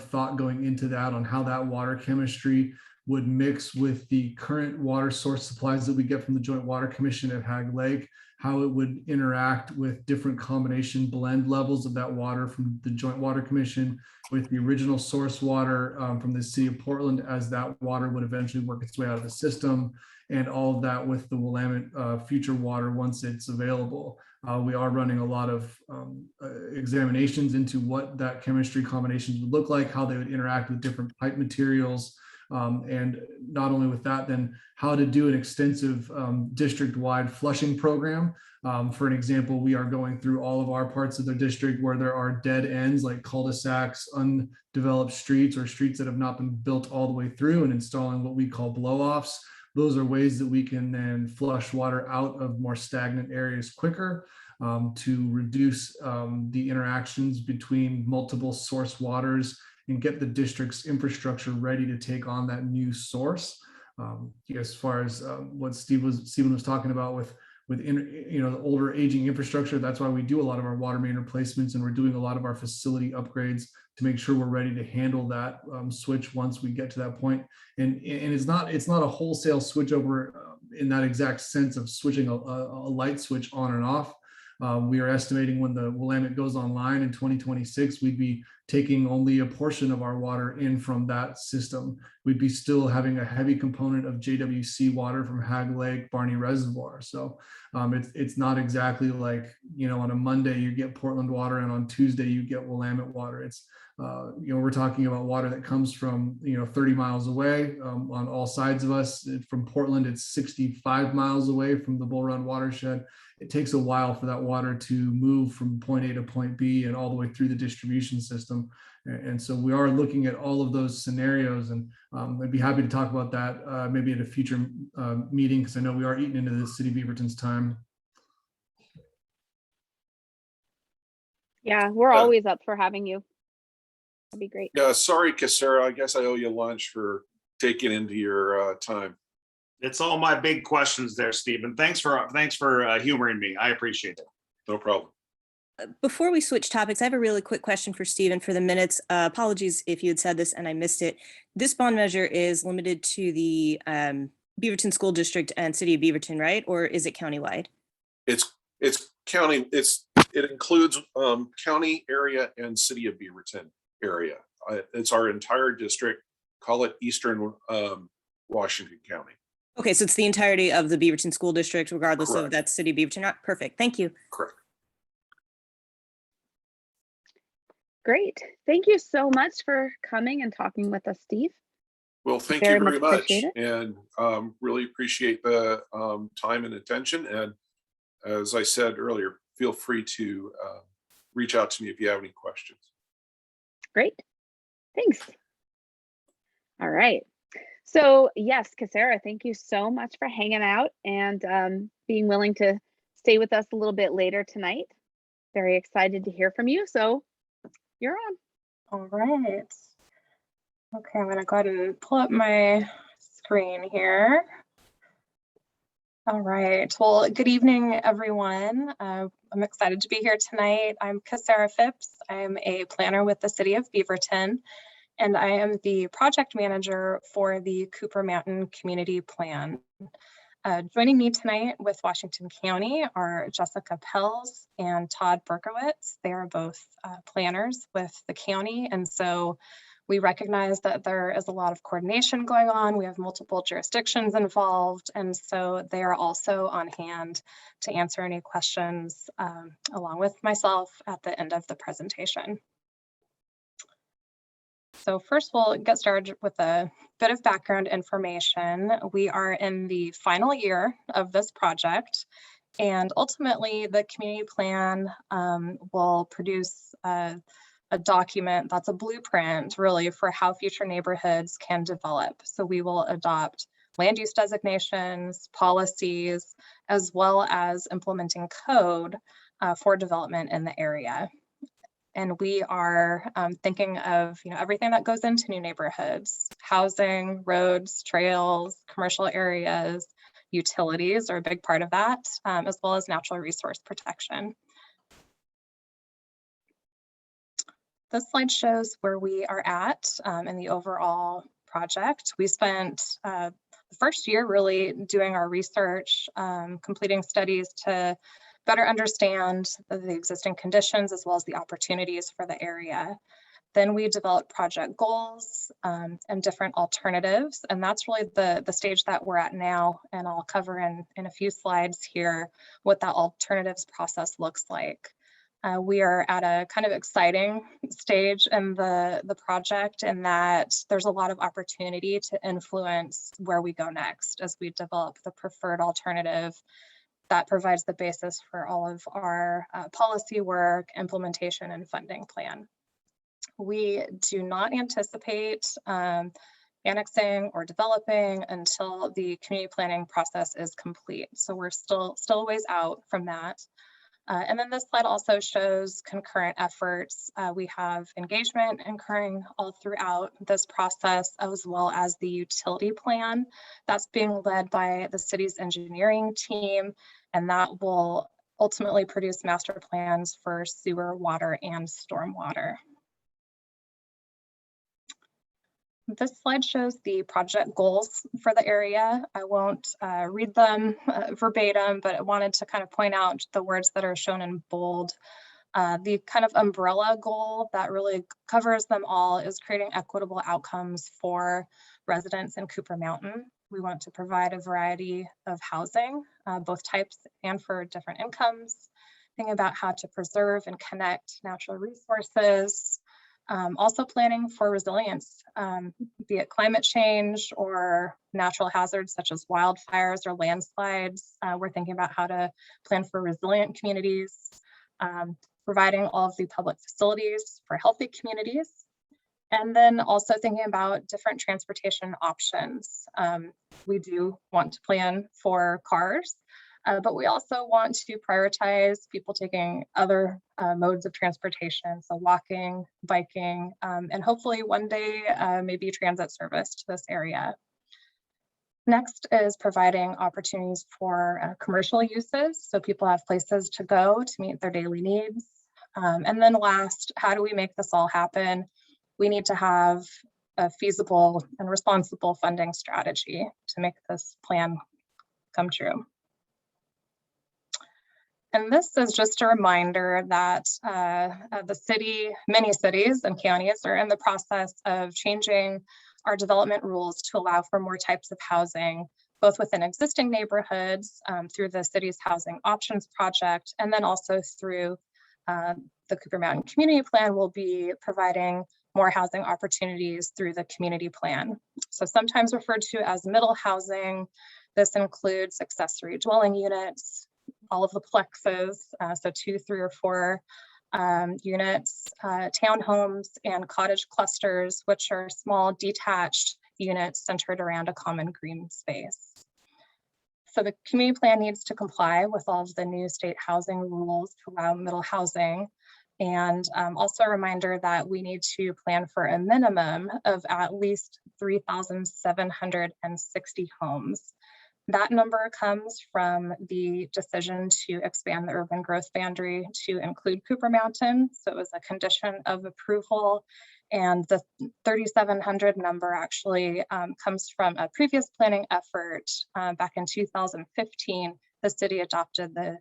thought going into that, on how that water chemistry would mix with the current water source supplies that we get from the Joint Water Commission at Hag Lake, how it would interact with different combination blend levels of that water from the Joint Water Commission with the original source water from the city of Portland, as that water would eventually work its way out of the system, and all of that with the Willamette future water once it's available. We are running a lot of examinations into what that chemistry combinations would look like, how they would interact with different pipe materials, and not only with that, then how to do an extensive district-wide flushing program. For an example, we are going through all of our parts of the district where there are dead ends, like cul-de-sacs, undeveloped streets, or streets that have not been built all the way through, and installing what we call blow-offs. Those are ways that we can then flush water out of more stagnant areas quicker, to reduce the interactions between multiple source waters and get the district's infrastructure ready to take on that new source. As far as what Stephen was talking about with the older aging infrastructure, that's why we do a lot of our water main replacements, and we're doing a lot of our facility upgrades to make sure we're ready to handle that switch once we get to that point. And it's not a wholesale switch over in that exact sense of switching a light switch on and off. We are estimating when the Willamette goes online in 2026, we'd be taking only a portion of our water in from that system. We'd be still having a heavy component of JWC water from Hag Lake, Barney Reservoir. So it's not exactly like, on a Monday you get Portland water and on Tuesday you get Willamette water. It's, we're talking about water that comes from, 30 miles away on all sides of us. From Portland, it's 65 miles away from the Bull Run watershed. It takes a while for that water to move from point A to point B and all the way through the distribution system. And so we are looking at all of those scenarios, and I'd be happy to talk about that maybe at a future meeting, because I know we are eating into the city of Beaverton's time. Yeah, we're always up for having you. That'd be great. Yeah, sorry, Casera. I guess I owe you lunch for taking into your time. It's all my big questions there, Stephen. Thanks for humoring me. I appreciate it. No problem. Before we switch topics, I have a really quick question for Stephen for the minutes. Apologies if you had said this and I missed it. This bond measure is limited to the Beaverton School District and City of Beaverton, right? Or is it countywide? It's county. It includes county area and City of Beaverton area. It's our entire district. Call it Eastern Washington County. Okay, so it's the entirety of the Beaverton School District, regardless Correct. of that City of Beaverton. Not perfect. Thank you. Correct. Great. Thank you so much for coming and talking with us, Steve. Well, thank you very much, appreciate it. and really appreciate the time and attention. And as I said earlier, feel free to reach out to me if you have any questions. Great. Thanks. All right. So yes, Casera, thank you so much for hanging out and being willing to stay with us a little bit later tonight. Very excited to hear from you. So you're on. All right. Okay, I'm going to go ahead and pull up my screen here. All right. Well, good evening, everyone. I'm excited to be here tonight. I'm Casera Phipps. I'm a planner with the City of Beaverton, and I am the project manager for the Cooper Mountain Community Plan. Joining me tonight with Washington County are Jessica Pells and Todd Berkowitz. They are both planners with the county, and so we recognize that there is a lot of coordination going on. We have multiple jurisdictions involved, and so they are also on hand to answer any questions along with myself at the end of the presentation. So first we'll get started with a bit of background information. We are in the final year of this project, and ultimately the community plan will produce a document that's a blueprint really for how future neighborhoods can develop. So we will adopt land use designations, policies, as well as implementing code for development in the area. And we are thinking of everything that goes into new neighborhoods: housing, roads, trails, commercial areas, utilities are a big part of that, as well as natural resource protection. This slide shows where we are at in the overall project. We spent the first year really doing our research, completing studies to better understand the existing conditions as well as the opportunities for the area. Then we developed project goals and different alternatives, and that's really the stage that we're at now. And I'll cover in a few slides here what that alternatives process looks like. We are at a kind of exciting stage in the project in that there's a lot of opportunity to influence where we go next as we develop the preferred alternative that provides the basis for all of our policy work, implementation, and funding plan. We do not anticipate annexing or developing until the community planning process is complete. So we're still a ways out from that. And then this slide also shows concurrent efforts. We have engagement occurring all throughout this process, as well as the utility plan that's being led by the city's engineering team, and that will ultimately produce master plans for sewer, water, and stormwater. This slide shows the project goals for the area. I won't read them verbatim, but I wanted to kind of point out the words that are shown in bold. The kind of umbrella goal that really covers them all is creating equitable outcomes for residents in Cooper Mountain. We want to provide a variety of housing, both types and for different incomes. Thinking about how to preserve and connect natural resources. Also planning for resilience, be it climate change or natural hazards such as wildfires or landslides. We're thinking about how to plan for resilient communities, providing all of the public facilities for healthy communities, and then also thinking about different transportation options. We do want to plan for cars, but we also want to prioritize people taking other modes of transportation, so walking, biking, and hopefully one day maybe transit service to this area. Next is providing opportunities for commercial uses, so people have places to go to meet their daily needs. And then last, how do we make this all happen? We need to have a feasible and responsible funding strategy to make this plan come true. And this is just a reminder that the city, many cities and counties are in the process of changing our development rules to allow for more types of housing, both within existing neighborhoods through the city's housing options project, and then also through the Cooper Mountain Community Plan will be providing more housing opportunities through the community plan. So sometimes referred to as middle housing, this includes accessory dwelling units, all of the plexes, so 2, 3, or 4 units, townhomes, and cottage clusters, which are small detached units centered around a common green space. So the community plan needs to comply with all of the new state housing rules to allow middle housing. And also a reminder that we need to plan for a minimum of at least 3,760 homes. That number comes from the decision to expand the urban growth boundary to include Cooper Mountain. So it was a condition of approval. And the 3,700 number actually comes from a previous planning effort. Back in 2015, the city adopted the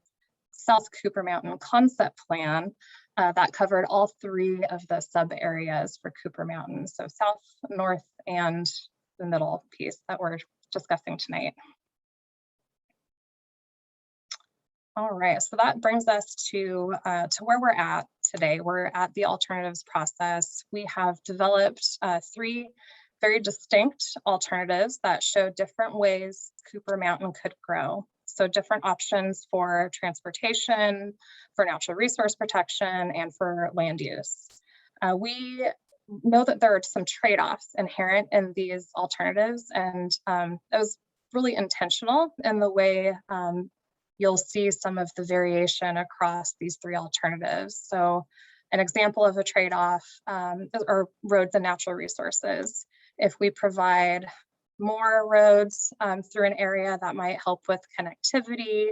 South Cooper Mountain concept plan that covered all 3 of the sub areas for Cooper Mountain. So south, north, and the middle piece that we're discussing tonight. All right, so that brings us to where we're at today. We're at the alternatives process. We have developed 3 very distinct alternatives that show different ways Cooper Mountain could grow. So different options for transportation, for natural resource protection, and for land use. We know that there are some trade-offs inherent in these alternatives, and it was really intentional in the way you'll see some of the variation across these 3 alternatives. So an example of a trade-off are roads and natural resources. If we provide more roads through an area, that might help with connectivity,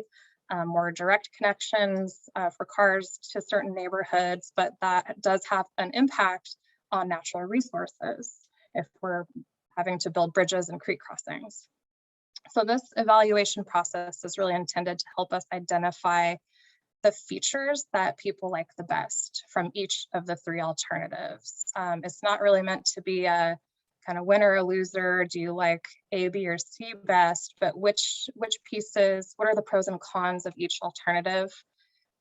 more direct connections for cars to certain neighborhoods, but that does have an impact on natural resources. If we're having to build bridges and creek crossings. So this evaluation process is really intended to help us identify the features that people like the best from each of the 3 alternatives. It's not really meant to be a kind of winner or loser. Do you like A, B, or C best? But which pieces, what are the pros and cons of each alternative?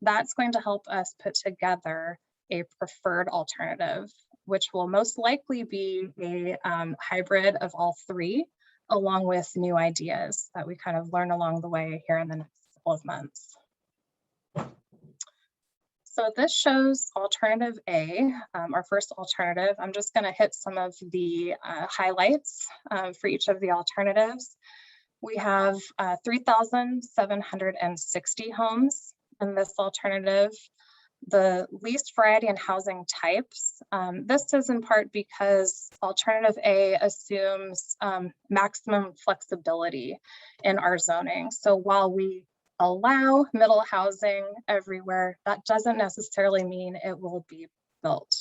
That's going to help us put together a preferred alternative, which will most likely be a hybrid of all 3, along with new ideas that we kind of learn along the way here in the next couple of months. So this shows alternative A, our first alternative. I'm just going to hit some of the highlights for each of the alternatives. We have 3,760 homes in this alternative. The least variety in housing types. This is in part because alternative A assumes maximum flexibility in our zoning. So while we allow middle housing everywhere, that doesn't necessarily mean it will be built.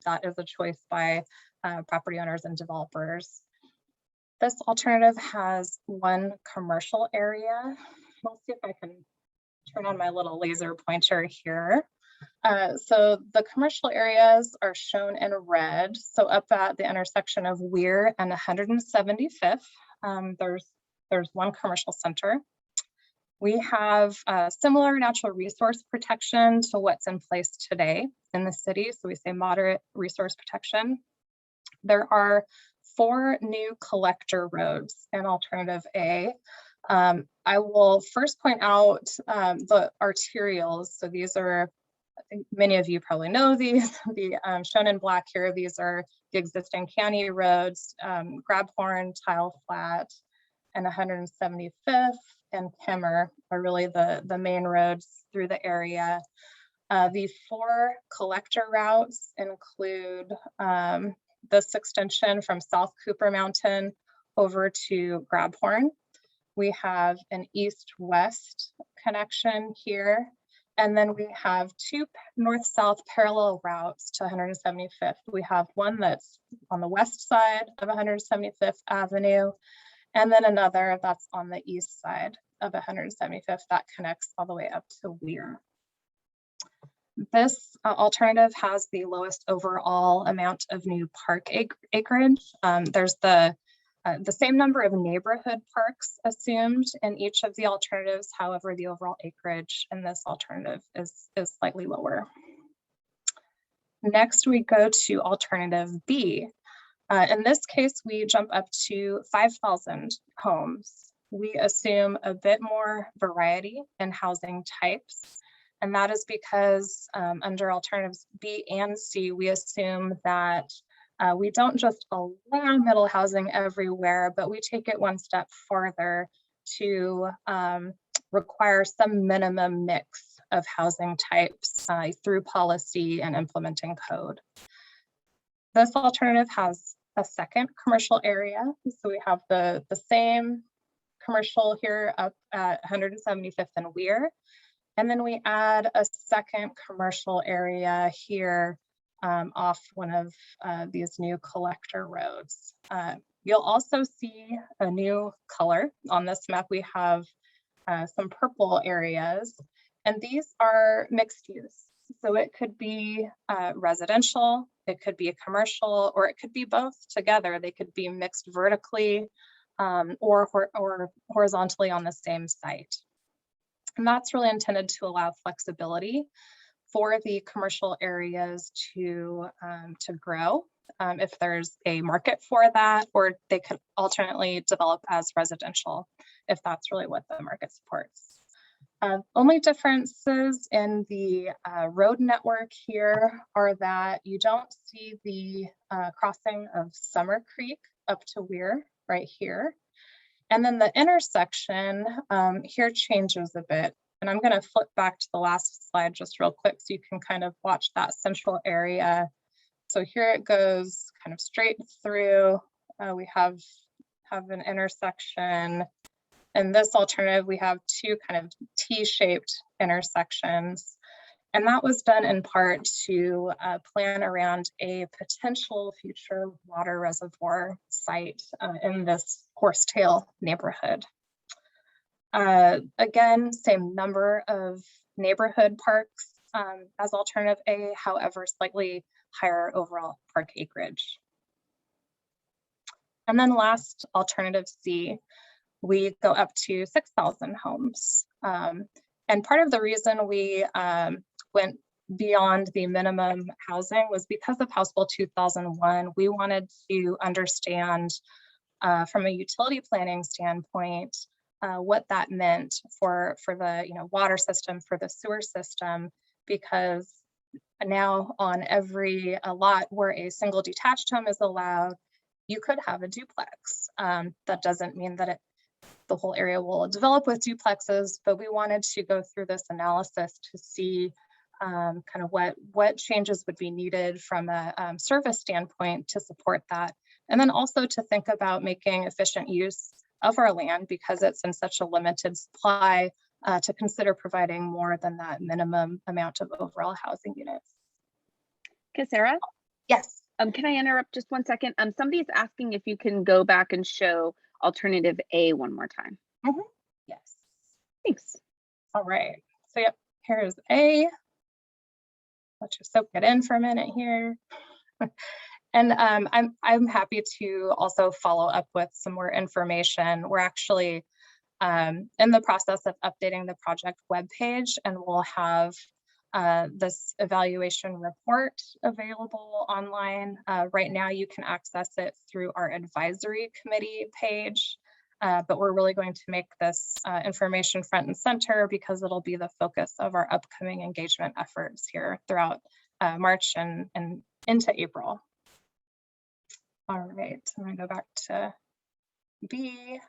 That is a choice by property owners and developers. This alternative has 1 commercial area. Let's see if I can turn on my little laser pointer here. So the commercial areas are shown in red. So up at the intersection of Weir and 175th, there's 1 commercial center. We have similar natural resource protection to what's in place today in the city. So we say moderate resource protection. There are 4 new collector roads in alternative A. I will first point out the arterials. So these are, I think many of you probably know these, shown in black here. These are the existing county roads, Grabhorn, Tile Flat, and 175th and Kimmer are really the main roads through the area. The 4 collector routes include this extension from South Cooper Mountain over to Grabhorn. We have an east-west connection here. And then we have 2 north-south parallel routes to 175th. We have one that's on the west side of 175th Avenue, and then another that's on the east side of 175th that connects all the way up to Weir. This alternative has the lowest overall amount of new park acreage. There's the same number of neighborhood parks assumed in each of the alternatives. However, the overall acreage in this alternative is slightly lower. Next, we go to alternative B. In this case, we jump up to 5,000 homes. We assume a bit more variety in housing types. And that is because under alternatives B and C, we assume that we don't just allow middle housing everywhere, but we take it one step farther to require some minimum mix of housing types through policy and implementing code. This alternative has a second commercial area. So we have the same commercial here up at 175th and Weir. And then we add a second commercial area here off one of these new collector roads. You'll also see a new color on this map. We have some purple areas, and these are mixed use. So it could be residential, it could be a commercial, or it could be both together. They could be mixed vertically or horizontally on the same site. And that's really intended to allow flexibility for the commercial areas to grow if there's a market for that, or they could alternately develop as residential if that's really what the market supports. Only differences in the road network here are that you don't see the crossing of Summer Creek up to Weir right here. And then the intersection here changes a bit. And I'm going to flip back to the last slide just real quick so you can kind of watch that central area. So here it goes kind of straight through. We have an intersection. In this alternative, we have 2 kind of T-shaped intersections. And that was done in part to plan around a potential future water reservoir site in this Horsetail neighborhood. Again, same number of neighborhood parks as alternative A, however, slightly higher overall park acreage. And then last, alternative C, we go up to 6,000 homes. And part of the reason we went beyond the minimum housing was because of House Bill 2001. We wanted to understand from a utility planning standpoint what that meant for the water system, for the sewer system, because now on every lot where a single detached home is allowed, you could have a duplex. That doesn't mean that the whole area will develop with duplexes, but we wanted to go through this analysis to see kind of what changes would be needed from a service standpoint to support that. And then also to think about making efficient use of our land because it's in such a limited supply to consider providing more than that minimum amount of overall housing units. Okay, Sarah? Yes. Can I interrupt just 1 second? Somebody's asking if you can go back and show alternative A one more time. Yes. Thanks. All right. So yep, here's A. Let's just soak it in for a minute here. And I'm happy to also follow up with some more information. We're actually in the process of updating the project webpage, and we'll have this evaluation report available online. Right now, you can access it through our advisory committee page, but we're really going to make this information front and center because it'll be the focus of our upcoming engagement efforts here throughout March and into April. All right, I'm gonna go back to B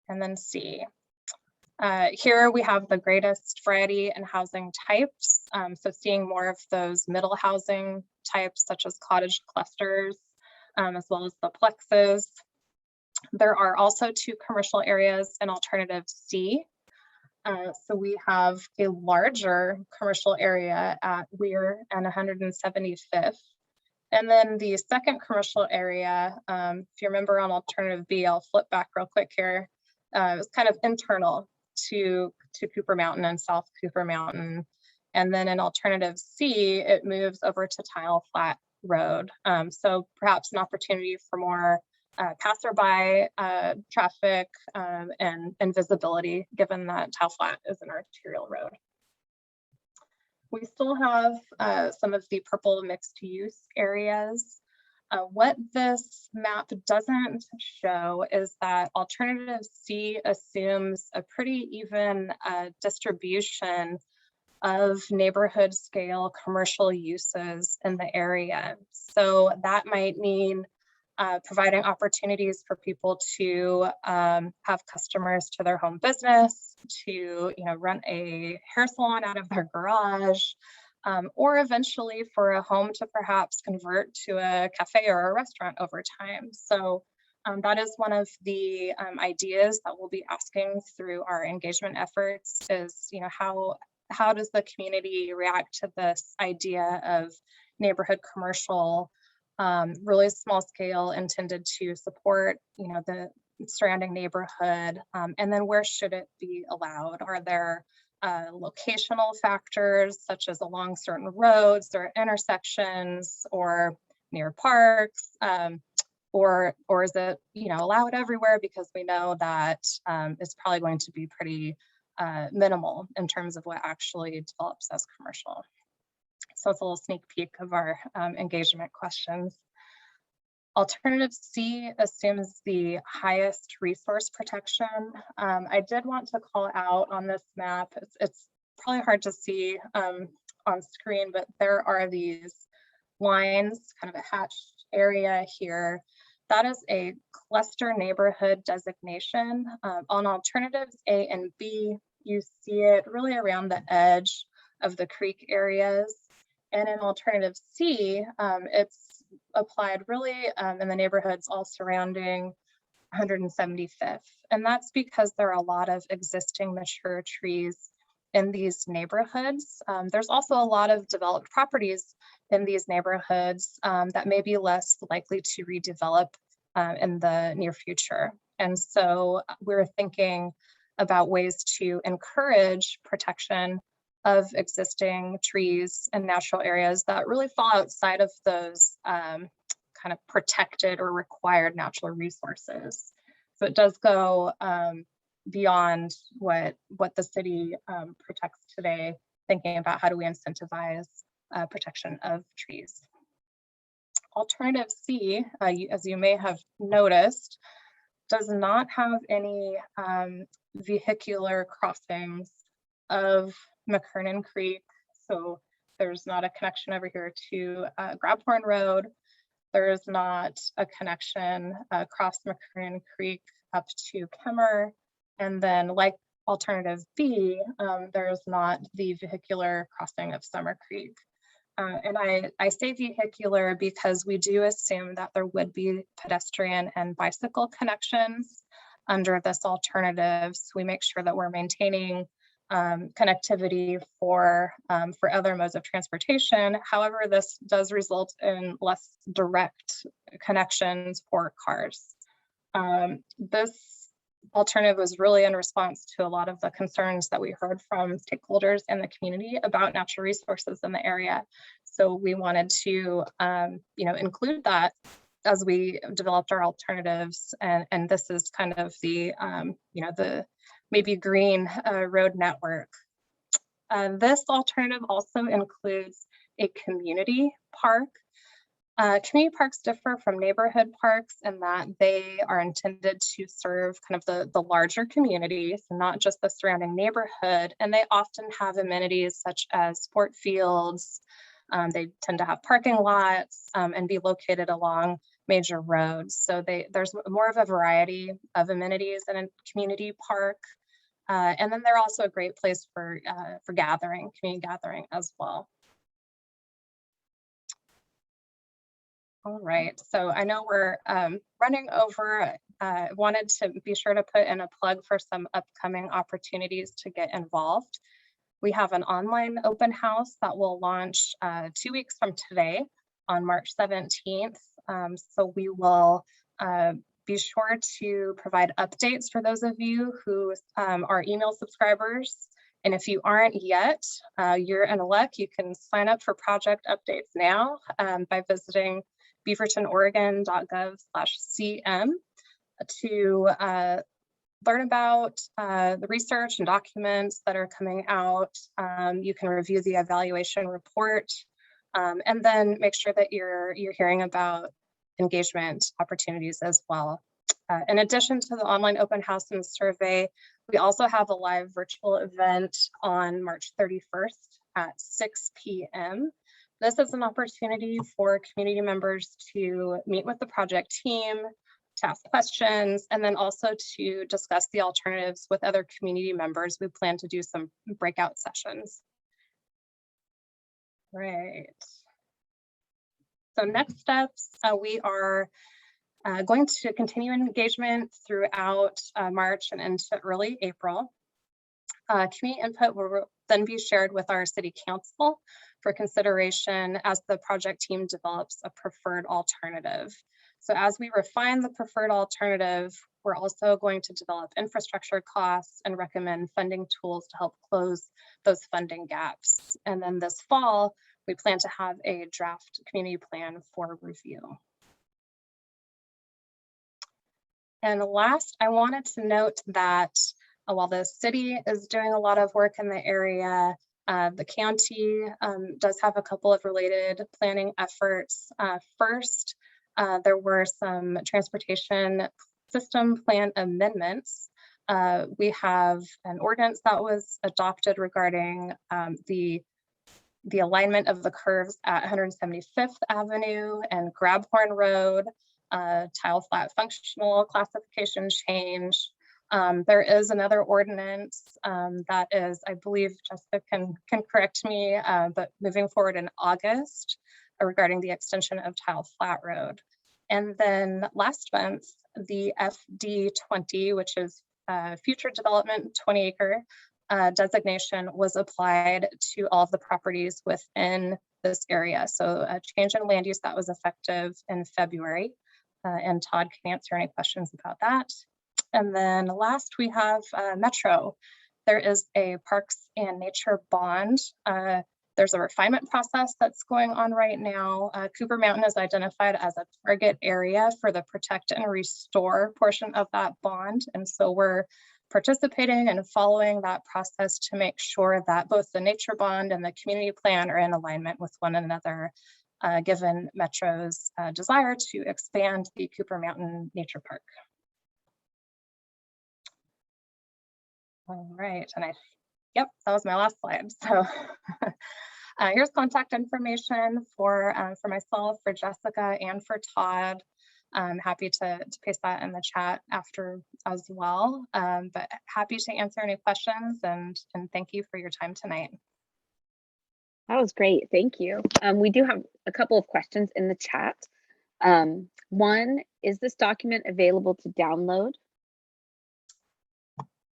and then C. Here we have the greatest variety in housing types. So seeing more of those middle housing types such as cottage clusters, as well as the plexes. There are also 2 commercial areas in alternative C. So we have a larger commercial area at Weir and 175th. And then the second commercial area, if you remember on alternative B, I'll flip back real quick here. It was kind of internal to Cooper Mountain and South Cooper Mountain. And then in alternative C, it moves over to Tile Flat Road. So perhaps an opportunity for more passerby traffic and visibility, given that Tile Flat is an arterial road. We still have some of the purple mixed use areas. What this map doesn't show is that alternative C assumes a pretty even distribution of neighborhood scale commercial uses in the area. So that might mean providing opportunities for people to have customers to their home business, to run a hair salon out of their garage, or eventually for a home to perhaps convert to a cafe or a restaurant over time. So that is one of the ideas that we'll be asking through our engagement efforts is, how does the community react to this idea of neighborhood commercial, really small scale, intended to support, the surrounding neighborhood, and then where should it be allowed? Are there locational factors such as along certain roads or intersections or near parks, or is it allowed everywhere, because we know that it's probably going to be pretty minimal in terms of what actually develops as commercial. So it's a little sneak peek of our engagement questions. Alternative C assumes the highest resource protection. I did want to call out on this map, it's probably hard to see on screen, but there are these lines, kind of a hatched area here. That is a cluster neighborhood designation. On alternatives A and B, you see it really around the edge of the creek areas. And in alternative C, it's applied really in the neighborhoods all surrounding 175th. And that's because there are a lot of existing mature trees in these neighborhoods. There's also a lot of developed properties in these neighborhoods that may be less likely to redevelop in the near future. And so we're thinking about ways to encourage protection of existing trees and natural areas that really fall outside of those kind of protected or required natural resources. So it does go beyond what the city protects today, thinking about how do we incentivize protection of trees. Alternative C, as you may have noticed, does not have any vehicular crossings of McKernan Creek. So there's not a connection over here to Grabhorn Road. There's not a connection across McKernan Creek up to Kemmer. And then like alternative B, there's not the vehicular crossing of Summer Creek. And I say vehicular because we do assume that there would be pedestrian and bicycle connections under this alternative. So we make sure that we're maintaining connectivity for other modes of transportation. However, this does result in less direct connections for cars. This alternative was really in response to a lot of the concerns that we heard from stakeholders in the community about natural resources in the area. So we wanted to include that as we developed our alternatives, and this is kind of the the maybe green road network. This alternative also includes a community park. Community parks differ from neighborhood parks in that they are intended to serve kind of the larger communities, not just the surrounding neighborhood, and they often have amenities such as sport fields. They tend to have parking lots and be located along major roads. So there's more of a variety of amenities in a community park. And then they're also a great place for gathering, community gathering as well. All right, so I know we're running over. Wanted to be sure to put in a plug for some upcoming opportunities to get involved. We have an online open house that will launch 2 weeks from today on March 17th. So we will be sure to provide updates for those of you who are email subscribers. And if you aren't yet, you're in luck. You can sign up for project updates now by visiting beavertonoregon.gov/cm to learn about the research and documents that are coming out. You can review the evaluation report and then make sure that you're hearing about engagement opportunities as well. In addition to the online open house and survey, we also have a live virtual event on March 31st at 6 p.m. This is an opportunity for community members to meet with the project team, to ask questions, and then also to discuss the alternatives with other community members. We plan to do some breakout sessions. Right. So next steps, we are going to continue engagement throughout March and into early April. Community input will then be shared with our city council for consideration as the project team develops a preferred alternative. So as we refine the preferred alternative, we're also going to develop infrastructure costs and recommend funding tools to help close those funding gaps. And then this fall, we plan to have a draft community plan for review. And last, I wanted to note that while the city is doing a lot of work in the area, the county does have a couple of related planning efforts. First, there were some transportation system plan amendments. We have an ordinance that was adopted regarding the alignment of the curves at 175th Avenue and Grabhorn Road, tile flat functional classification change. There is another ordinance that is, I believe Jessica can correct me, but moving forward in August regarding the extension of Tile Flat Road. And then last month, the FD20, which is future development 20 acre designation was applied to all of the properties within this area. So a change in land use that was effective in February. And Todd can answer any questions about that. And then last we have Metro. There is a Parks and Nature bond. There's a refinement process that's going on right now. Cooper Mountain is identified as a target area for the protect and restore portion of that bond. And so we're participating and following that process to make sure that both the nature bond and the community plan are in alignment with one another, given Metro's desire to expand the Cooper Mountain Nature Park. All right, and yep, that was my last slide. So here's contact information for myself, for Jessica, and for Todd. I'm happy to paste that in the chat after as well, but happy to answer any questions, and thank you for your time tonight. That was great, thank you. We do have a couple of questions in the chat. One, is this document available to download?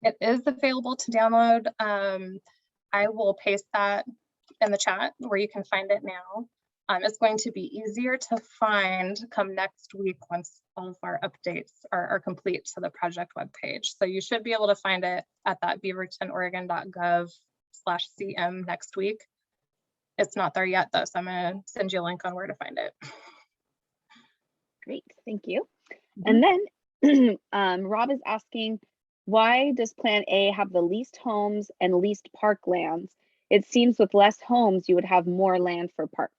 It is available to download. I will paste that in the chat where you can find it now. It's going to be easier to find come next week once all of our updates are complete to the project webpage. So you should be able to find it at that beavertonoregon.gov/cm next week. It's not there yet though, so I'm going to send you a link on where to find it. Great, thank you. And then Rob is asking, why does Plan A have the leased homes and leased park lands? It seems with less homes, you would have more land for parks.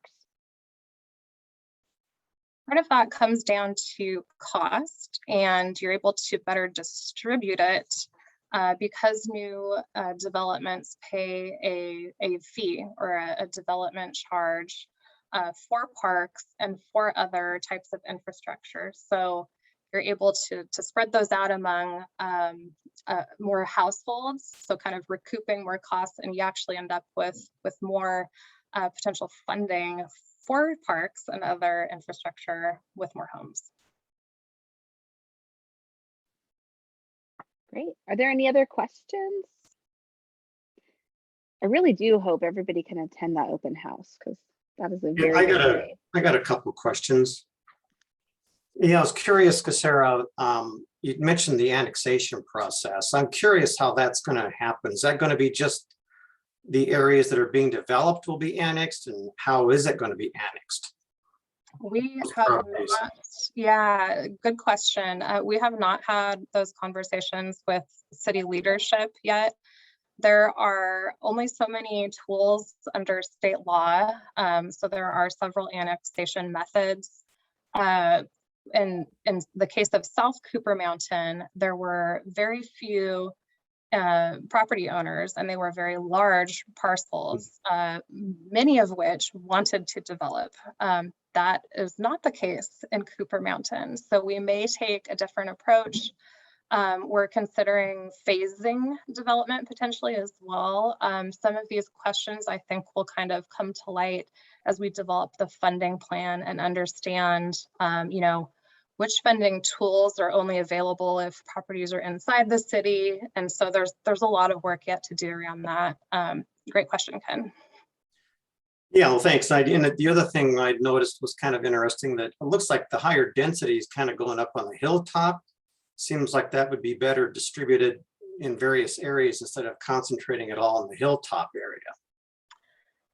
Part of that comes down to cost, and you're able to better distribute it because new developments pay a fee or a development charge for parks and for other types of infrastructure. So you're able to spread those out among more households, so kind of recouping more costs, and you actually end up with more potential funding for parks and other infrastructure with more homes. Great. Are there any other questions? I really do hope everybody can attend that open house, because that is a very I got a couple questions. Yeah, I was curious, Sarah, you mentioned the annexation process. I'm curious how that's going to happen. Is that going to be just the areas that are being developed will be annexed, and how is it going to be annexed? We have not, yeah, good question. We have not had those conversations with city leadership yet. There are only so many tools under state law. So there are several annexation methods. In the case of South Cooper Mountain, there were very few property owners, and they were very large parcels, many of which wanted to develop. That is not the case in Cooper Mountain. So we may take a different approach. We're considering phasing development potentially as well. Some of these questions I think will kind of come to light as we develop the funding plan and understand, you know, which funding tools are only available if properties are inside the city. And so there's a lot of work yet to do around that. Great question, Ken. Yeah, well, thanks. And the other thing I noticed was kind of interesting that it looks like the higher density is kind of going up on the hilltop. Seems like that would be better distributed in various areas instead of concentrating it all in the hilltop area.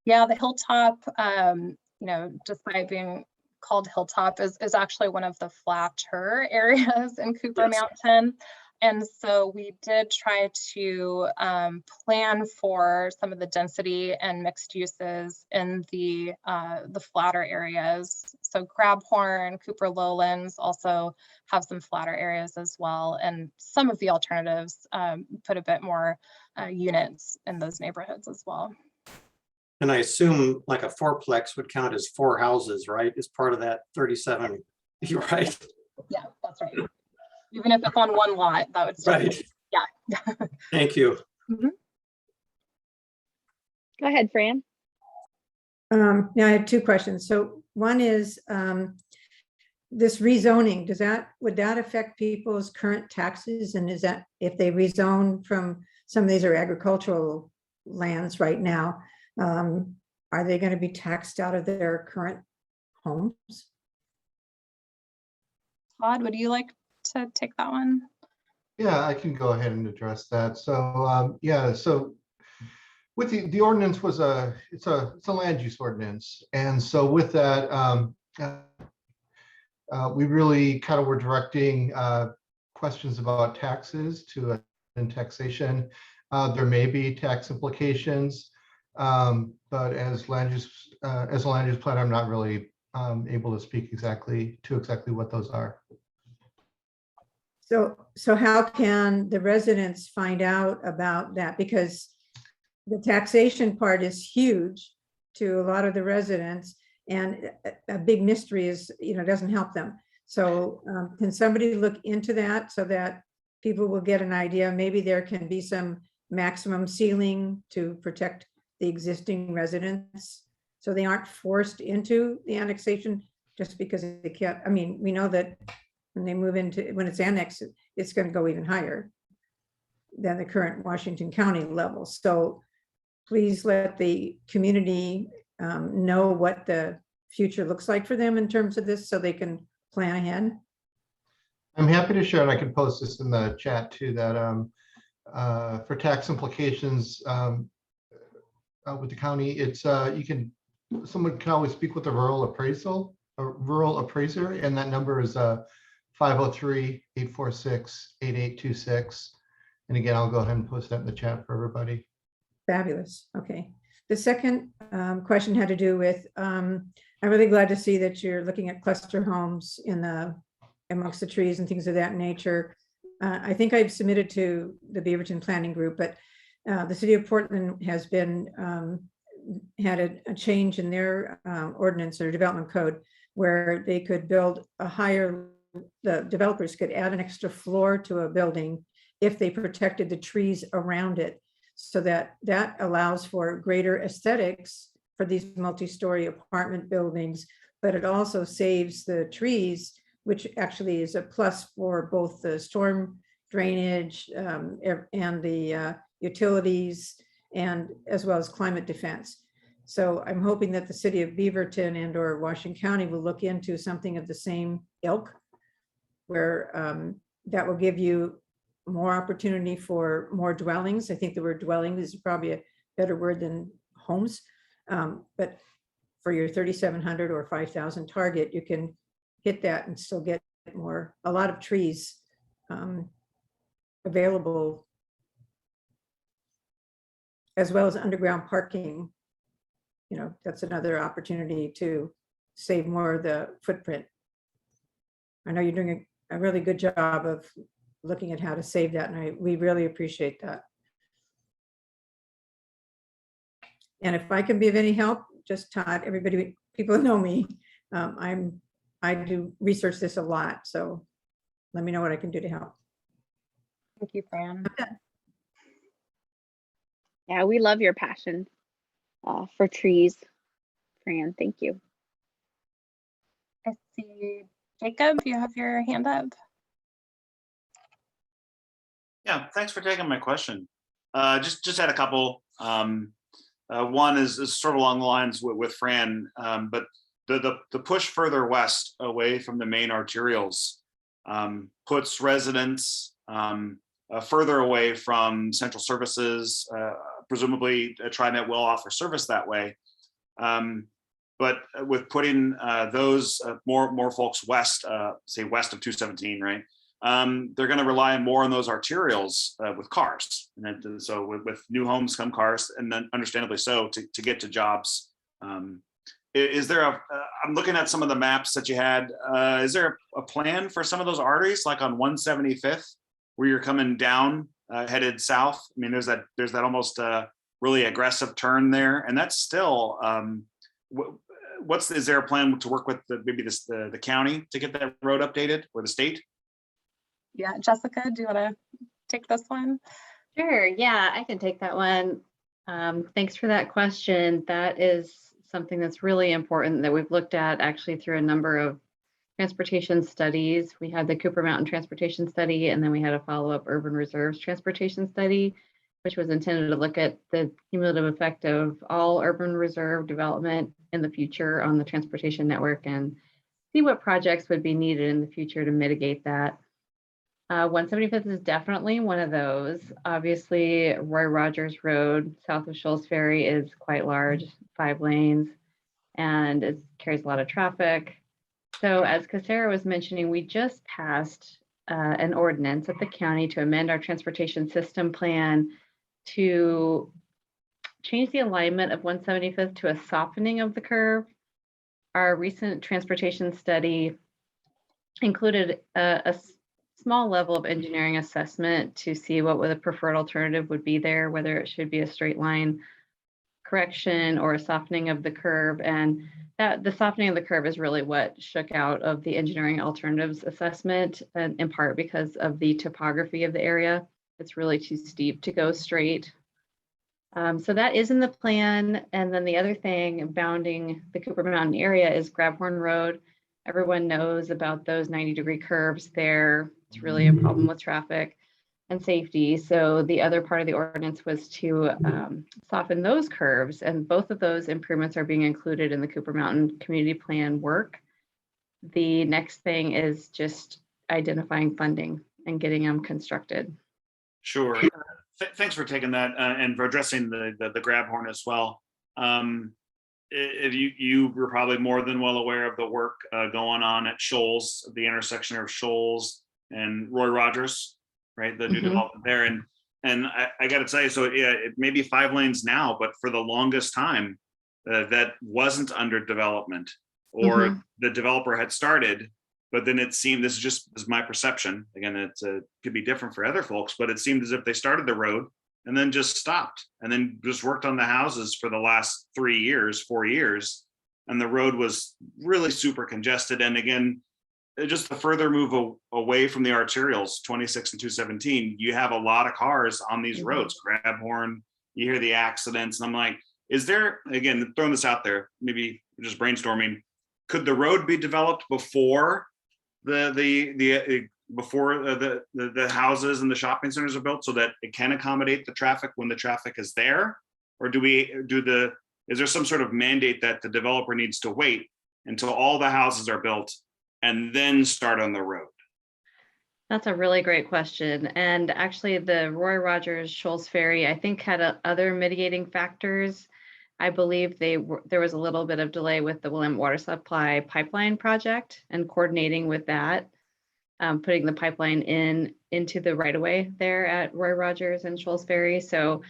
Yeah, the hilltop, you know, despite being called hilltop is actually one of the flatter areas in Cooper Mountain. And so we did try to plan for some of the density and mixed uses in the flatter areas. So Grabhorn, Cooper Lowlands also have some flatter areas as well. And some of the alternatives put a bit more units in those neighborhoods as well. And I assume like a fourplex would count as 4 houses, right? As part of that 37, you're right. Yeah, that's right. Even if it's on one lot, that would still right. Yeah. Thank you. Mm-hmm. Go ahead, Fran. Yeah, I have 2 questions. So one is this rezoning, would that affect people's current taxes? And is that if they rezone from some of these are agricultural lands right now. Are they going to be taxed out of their current homes? Todd, would you like to take that one? Yeah, I can go ahead and address that. So yeah, so with the ordinance was it's a land use ordinance, and so with that, we really kind of were directing questions about taxes to and taxation. There may be tax implications, but as a land use planner, I'm not really able to speak exactly what those are. So how can the residents find out about that? Because the taxation part is huge to a lot of the residents, and a big mystery is, doesn't help them. So can somebody look into that so that people will get an idea? Maybe there can be some maximum ceiling to protect the existing residents, so they aren't forced into the annexation just because they can't. I mean, we know that when it's annexed, it's going to go even higher than the current Washington County level. So please let the community know what the future looks like for them in terms of this, so they can plan ahead. I'm happy to share, and I can post this in the chat too, that for tax implications with the county, it's someone can always speak with a rural appraiser, and that number is 503-846-8826. And again, I'll go ahead and post that in the chat for everybody. Fabulous. Okay. The second question had to do with, I'm really glad to see that you're looking at cluster homes amongst the trees and things of that nature. I think I've submitted to the Beaverton Planning Group, but the city of Portland has had a change in their ordinance or development code where they could build the developers could add an extra floor to a building if they protected the trees around it. So that allows for greater aesthetics for these multi-story apartment buildings, but it also saves the trees, which actually is a plus for both the storm drainage and the utilities, and as well as climate defense. So I'm hoping that the city of Beaverton and or Washington County will look into something of the same ilk, where that will give you more opportunity for more dwellings. I think the word dwelling is probably a better word than homes. But for your 3,700 or 5,000 target, you can hit that and still get a lot of trees available, as well as underground parking. That's another opportunity to save more of the footprint. I know you're doing a really good job of looking at how to save that, and we really appreciate that. And if I can be of any help, just Todd, people know me. I do research this a lot, so let me know what I can do to help. Thank you, Fran. Yeah, we love your passion for trees, Fran. Thank you. I see Jacob, you have your hand up. Yeah, thanks for taking my question. Just had a couple. One is sort of along the lines with Fran, but the push further west away from the main arterials puts residents further away from central services. Presumably, TriMet will offer service that way. But with putting those more folks west, say west of 217, right? They're going to rely more on those arterials with cars. And so with new homes come cars, and then understandably so to get to jobs. Is there I'm looking at some of the maps that you had. Is there a plan for some of those arteries, like on 175th, where you're coming down headed south? I mean, there's that almost really aggressive turn there, and that's still is there a plan to work with maybe the county to get that road updated, or the state? Yeah, Jessica, do you want to take this one? Sure, yeah, I can take that one. Thanks for that question. That is something that's really important that we've looked at actually through a number of transportation studies. We had the Cooper Mountain Transportation Study, and then we had a follow-up Urban Reserves Transportation Study. which was intended to look at the cumulative effect of all urban reserve development in the future on the transportation network and see what projects would be needed in the future to mitigate that. 175th is definitely one of those. Obviously, Roy Rogers Road south of Shoals Ferry is quite large, 5 lanes, and it carries a lot of traffic. So as Casera was mentioning, we just passed an ordinance at the county to amend our transportation system plan to change the alignment of 175th to a softening of the curve. Our recent transportation study included a small level of engineering assessment to see what the preferred alternative would be there, whether it should be a straight line correction or a softening of the curve. And that the softening of the curve is really what shook out of the engineering alternatives assessment, and in part because of the topography of the area. It's really too steep to go straight. So that is in the plan. And then the other thing bounding the Cooper Mountain area is Grabhorn Road. Everyone knows about those 90-degree curves there. It's really a problem with traffic and safety. So the other part of the ordinance was to soften those curves, and both of those improvements are being included in the Cooper Mountain Community Plan work. The next thing is just identifying funding and getting them constructed. Sure. Thanks for taking that and for addressing the grab horn as well. If you were probably more than well aware of the work going on at Shoals, the intersection of Shoals and Roy Rogers, right? The new development there. And I got to tell you, so yeah, it may be 5 lanes now, but for the longest time, that wasn't under development, or the developer had started, but then it seemed, this is my perception. Again, it could be different for other folks, but it seemed as if they started the road and then just stopped and then just worked on the houses for the last 4 years. And the road was really super congested. And again, just the further move away from the arterials, 26 and 217, you have a lot of cars on these roads, grab horn, you hear the accidents. And I'm like, is there, again, throwing this out there, maybe just brainstorming, could the road be developed before the houses and the shopping centers are built so that it can accommodate the traffic when the traffic is there? Or is there some sort of mandate that the developer needs to wait until all the houses are built and then start on the road? That's a really great question. And actually the Roy Rogers Shoals Ferry, I think, had other mitigating factors. I believe there was a little bit of delay with the Willamette Water Supply pipeline project and coordinating with that, putting the pipeline into the right of way there at Roy Rogers and Shoals Ferry. So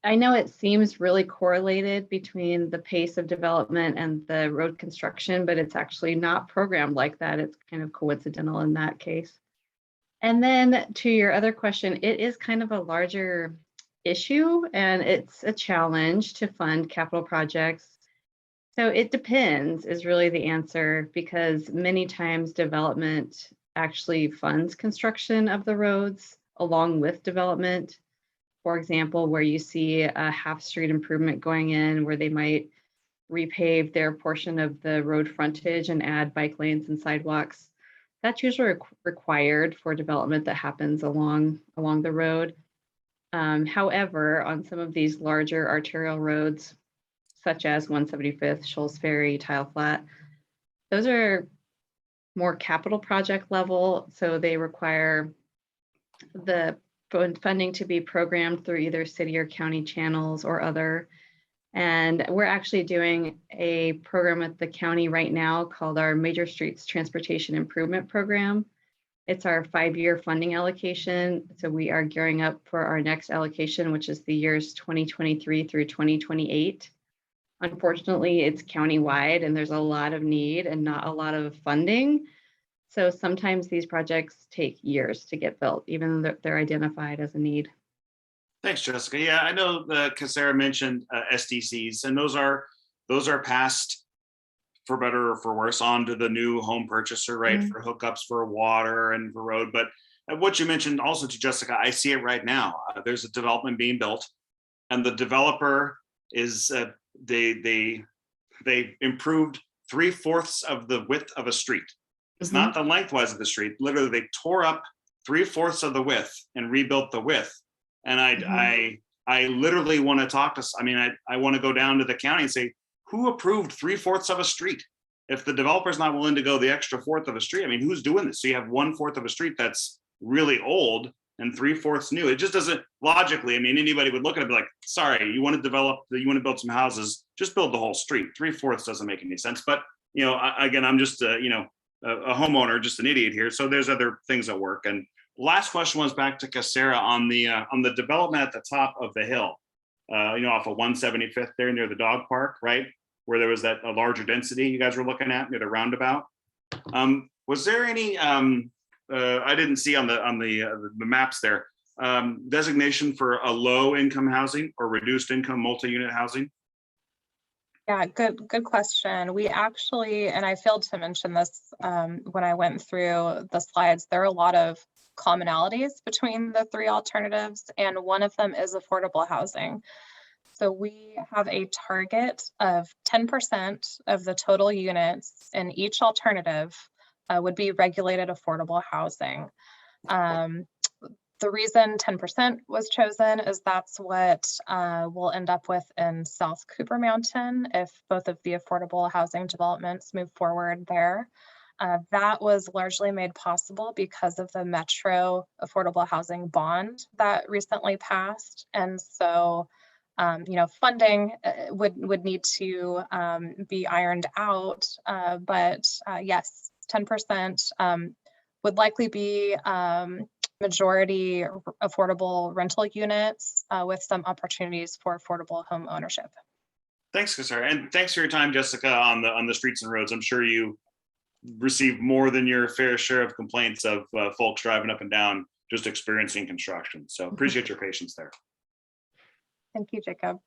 I know it seems really correlated between the pace of development and the road construction, but it's actually not programmed like that. It's kind of coincidental in that case. And then to your other question, it is kind of a larger issue, and it's a challenge to fund capital projects. So it depends is really the answer, because many times development actually funds construction of the roads along with development. For example, where you see a half street improvement going in where they might repave their portion of the road frontage and add bike lanes and sidewalks. That's usually required for development that happens along the road. However, on some of these larger arterial roads, such as 175th, Shoals Ferry, Tile Flat, those are more capital project level. So they require the funding to be programmed through either city or county channels or other. And we're actually doing a program at the county right now called our Major Streets Transportation Improvement Program. It's our 5-year funding allocation. So we are gearing up for our next allocation, which is the years 2023 through 2028. Unfortunately, it's countywide and there's a lot of need and not a lot of funding. So sometimes these projects take years to get built, even though they're identified as a need. Thanks, Jessica. Yeah, I know Casera mentioned SDCs, and those are passed, for better or for worse, onto the new home purchaser, right? For hookups for water and for road. But what you mentioned also to Jessica, I see it right now. There's a development being built, and the developer is they improved 3/4 of the width of a street. It's not the lengthwise of the street. Literally, they tore up 3/4 of the width and rebuilt the width. And I literally want to talk to, I want to go down to the county and say, who approved 3/4 of a street? If the developer's not willing to go the extra fourth of a street, who's doing this? So you have 1/4 of a street that's really old and 3/4 new. It just doesn't logically, anybody would look at it and be like, sorry, you want to develop, you want to build some houses, just build the whole street. 3/4 doesn't make any sense. But, again, I'm just, a homeowner, just an idiot here. So there's other things at work. And last question was back to Casera on the development at the top of the hill, off of 175th there near the dog park, right? Where there was a larger density you guys were looking at near the roundabout. Was there any, I didn't see on the maps there, designation for a low income housing or reduced income multi-unit housing? Yeah, good question. We actually, and I failed to mention this when I went through the slides, there are a lot of commonalities between the three alternatives, and one of them is affordable housing. So we have a target of 10% of the total units in each alternative would be regulated affordable housing. The reason 10% was chosen is that's what we'll end up with in South Cooper Mountain if both of the affordable housing developments move forward there. That was largely made possible because of the Metro Affordable Housing Bond that recently passed. And so funding would need to be ironed out, but yes, 10% would likely be majority affordable rental units with some opportunities for affordable home ownership. Thanks, Casera, and thanks for your time, Jessica, on the streets and roads. I'm sure you receive more than your fair share of complaints of folks driving up and down just experiencing construction. So appreciate your patience there. Thank you, Jacob.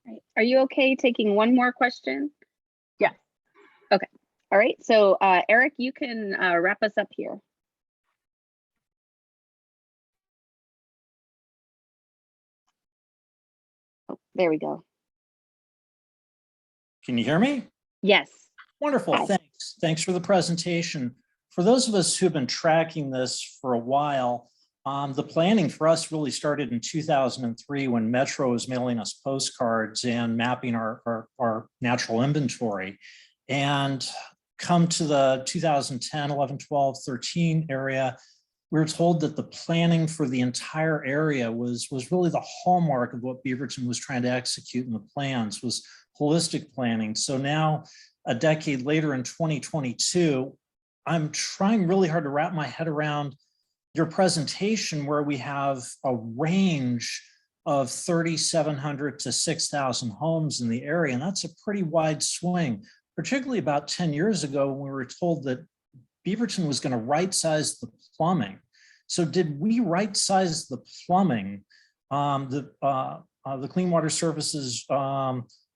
Right. Are you okay taking one more question? Yeah. Okay. All right. So Eric, you can wrap us up here. Oh, there we go. Can you hear me? Yes. Wonderful. Hi. Thanks. Thanks for the presentation. For those of us who've been tracking this for a while, the planning for us really started in 2003 when Metro was mailing us postcards and mapping our natural inventory. And come to the 2010, 11, 12, 13 area, we were told that the planning for the entire area was really the hallmark of what Beaverton was trying to execute in the plans, was holistic planning. So now, a decade later in 2022, I'm trying really hard to wrap my head around your presentation where we have a range of 3,700 to 6,000 homes in the area. And that's a pretty wide swing, particularly about 10 years ago when we were told that Beaverton was going to right-size the plumbing. So did we right-size the plumbing, the clean water services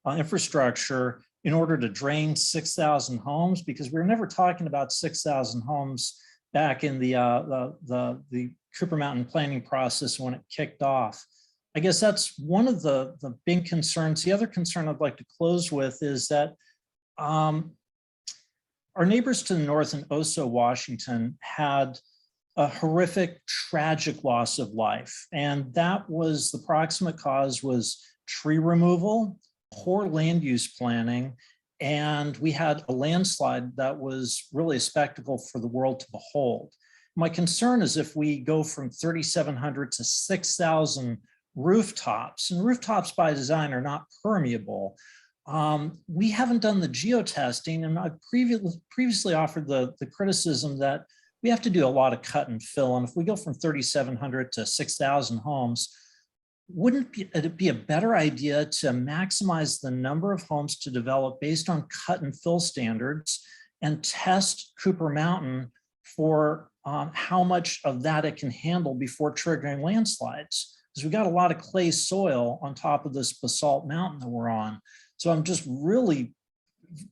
infrastructure in order to drain 6,000 homes? Because we were never talking about 6,000 homes back in the Cooper Mountain planning process when it kicked off. I guess that's one of the big concerns. The other concern I'd like to close with is that our neighbors to the north in Oso, Washington had a horrific, tragic loss of life. And that was, the proximate cause was tree removal, poor land use planning, and we had a landslide that was really a spectacle for the world to behold. My concern is if we go from 3,700 to 6,000 rooftops, and rooftops by design are not permeable, we haven't done the geotesting, and I previously offered the criticism that we have to do a lot of cut and fill, and if we go from 3,700 to 6,000 homes, wouldn't it be a better idea to maximize the number of homes to develop based on cut and fill standards and test Cooper Mountain for how much of that it can handle before triggering landslides? Because we got a lot of clay soil on top of this basalt mountain that we're on. So I'm just really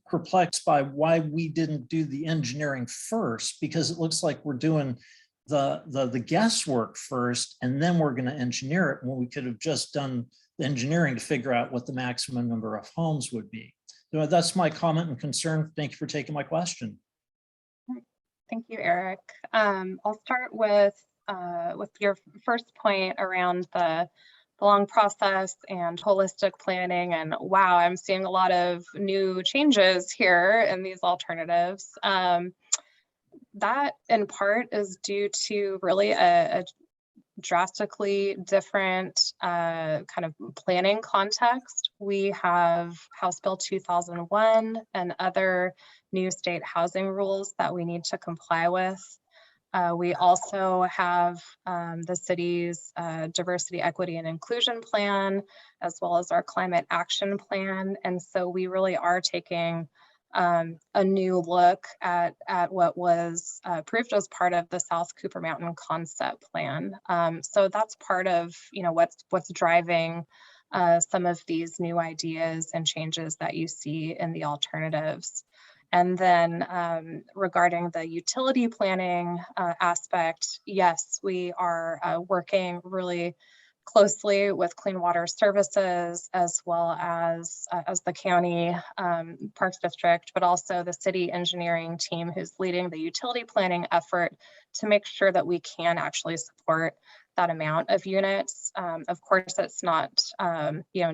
perplexed by why we didn't do the engineering first, because it looks like we're doing the guesswork first, and then we're going to engineer it when we could have just done the engineering to figure out what the maximum number of homes would be. So that's my comment and concern. Thank you for taking my question. Thank you, Eric. I'll start with with your first point around the long process and holistic planning. And wow, I'm seeing a lot of new changes here in these alternatives. That in part is due to really a drastically different kind of planning context. We have House Bill 2001 and other new state housing rules that we need to comply with. We also have the city's diversity, equity, and inclusion plan, as well as our climate action plan. And so we really are taking a new look at what was approved as part of the South Cooper Mountain Concept Plan. So that's part of what's driving some of these new ideas and changes that you see in the alternatives. And then regarding the utility planning aspect, yes, we are working really closely with Clean Water Services, as well as the county Parks District, but also the city engineering team who's leading the utility planning effort to make sure that we can actually support that amount of units. Of course, it's not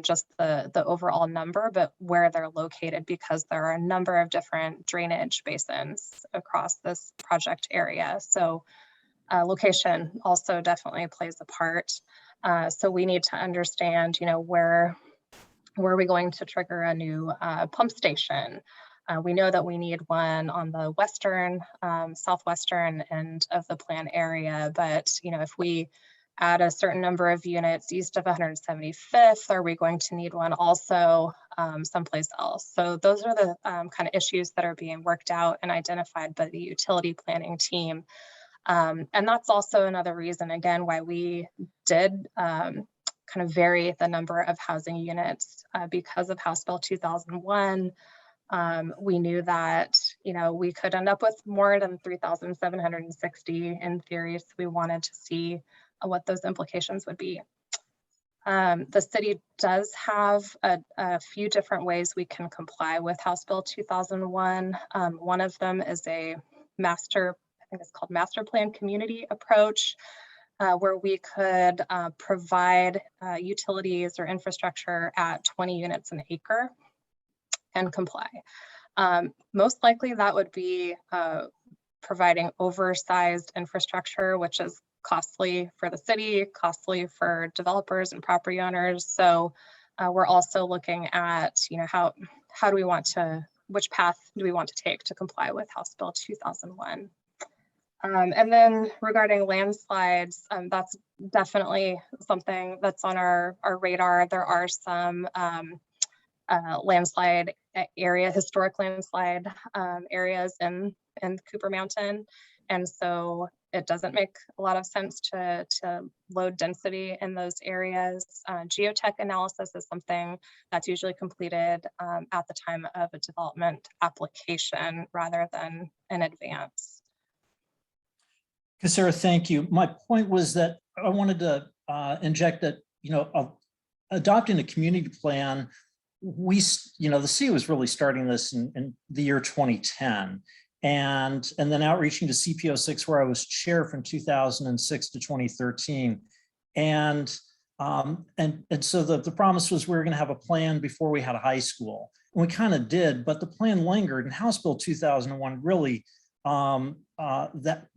just the overall number, but where they're located, because there are a number of different drainage basins across this project area. So location also definitely plays a part. So we need to understand, where are we going to trigger a new pump station? We know that we need one on the western, southwestern end of the plan area, but if we add a certain number of units east of 175th, are we going to need one also someplace else? So those are the kind of issues that are being worked out and identified by the utility planning team. And that's also another reason, again, why we did kind of vary the number of housing units because of House Bill 2001. We knew that, we could end up with more than 3,760 in theory, so we wanted to see what those implications would be. The city does have a few different ways we can comply with House Bill 2001. One of them is a I think it's called master plan community approach, where we could provide utilities or infrastructure at 20 units an acre and comply. Most likely that would be providing oversized infrastructure, which is costly for the city, costly for developers and property owners. So we're also looking at, how do we want to, which path do we want to take to comply with House Bill 2001? And then regarding landslides, that's definitely something that's on our radar. There are some landslide area, historic landslide areas in Cooper Mountain. And so it doesn't make a lot of sense to load density in those areas. Geotech analysis is something that's usually completed at the time of a development application rather than in advance. Sarah, thank you. My point was that I wanted to inject that, adopting a community plan, the city was really starting this in the year 2010. And then outreaching to CPO 6, where I was chair from 2006 to 2013. And so the promise was we were going to have a plan before we had a high school. And we kind of did, but the plan lingered, and House Bill 2001 really,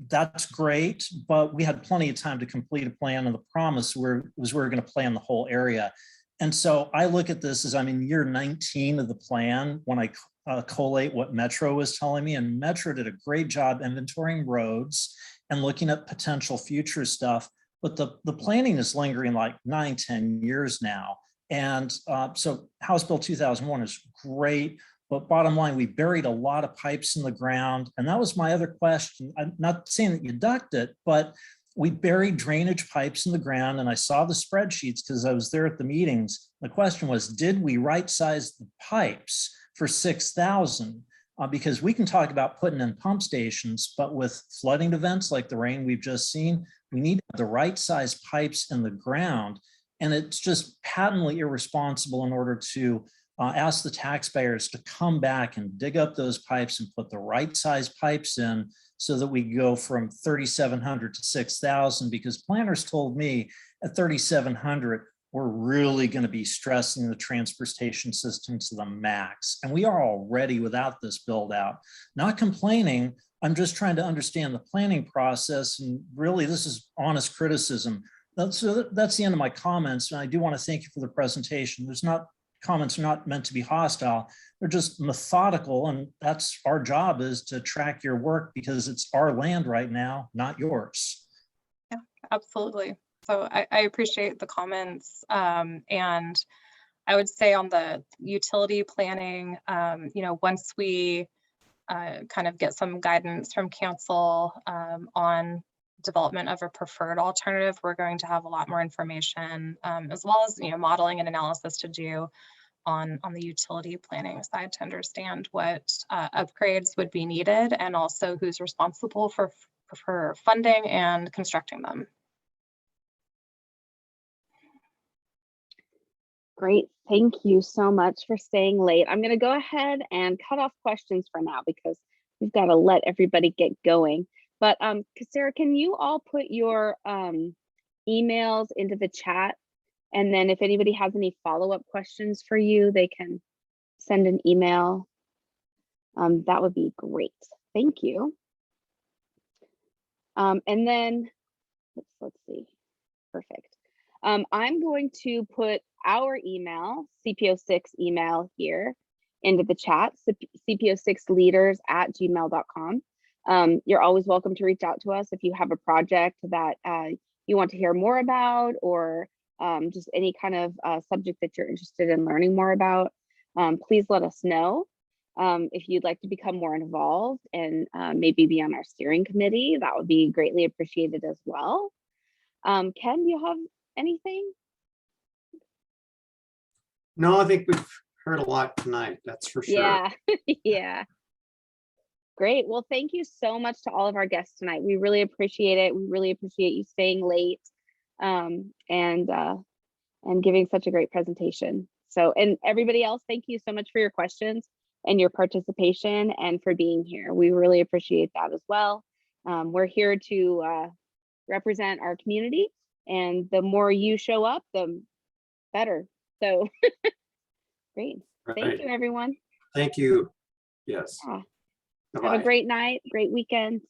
that's great, but we had plenty of time to complete a plan, and the promise was we were going to plan the whole area. And so I look at this as I'm in year 19 of the plan when I collate what Metro was telling me, and Metro did a great job inventorying roads and looking at potential future stuff, but the planning is lingering like 9-10 years now. And so House Bill 2001 is great, but bottom line, we buried a lot of pipes in the ground. And that was my other question. I'm not saying that you ducked it, but we buried drainage pipes in the ground, and I saw the spreadsheets because I was there at the meetings. The question was, did we right size the pipes for 6,000? Because we can talk about putting in pump stations, but with flooding events like the rain we've just seen, we need the right size pipes in the ground. And it's just patently irresponsible in order to ask the taxpayers to come back and dig up those pipes and put the right size pipes in so that we go from 3,700 to 6,000, because planners told me at 3,700, we're really going to be stressing the transportation system to the max. And we are already without this build out. Not complaining, I'm just trying to understand the planning process. And really, this is honest criticism. So that's the end of my comments. And I do want to thank you for the presentation. Comments are not meant to be hostile. They're just methodical. And that's our job, is to track your work, because it's our land right now, not yours. Yeah, absolutely. So I appreciate the comments. And I would say on the utility planning, once we kind of get some guidance from council on development of a preferred alternative, we're going to have a lot more information, as well as modeling and analysis to do on the utility planning side to understand what upgrades would be needed, and also who's responsible for funding and constructing them. Great. Thank you so much for staying late. I'm going to go ahead and cut off questions for now, because we've got to let everybody get going. But Sarah, can you all put your emails into the chat? And then if anybody has any follow-up questions for you, they can send an email. That would be great. Thank you. And then let's see. Perfect. I'm going to put our email, CPO6 email here, into the chat, cpo6leaders@gmail.com. You're always welcome to reach out to us if you have a project that you want to hear more about, or just any kind of subject that you're interested in learning more about. Please let us know. If you'd like to become more involved and maybe be on our steering committee, that would be greatly appreciated as well. Ken, do you have anything? No, I think we've heard a lot tonight, that's for sure. Yeah, yeah. Great. Well, thank you so much to all of our guests tonight. We really appreciate it. We really appreciate you staying late and giving such a great presentation. So, and everybody else, thank you so much for your questions and your participation and for being here. We really appreciate that as well. We're here to represent our community, and the more you show up, the better. So great. Right. Thank you, everyone. Thank you. Yes. Yeah. Bye-bye. Have a great night, great weekend.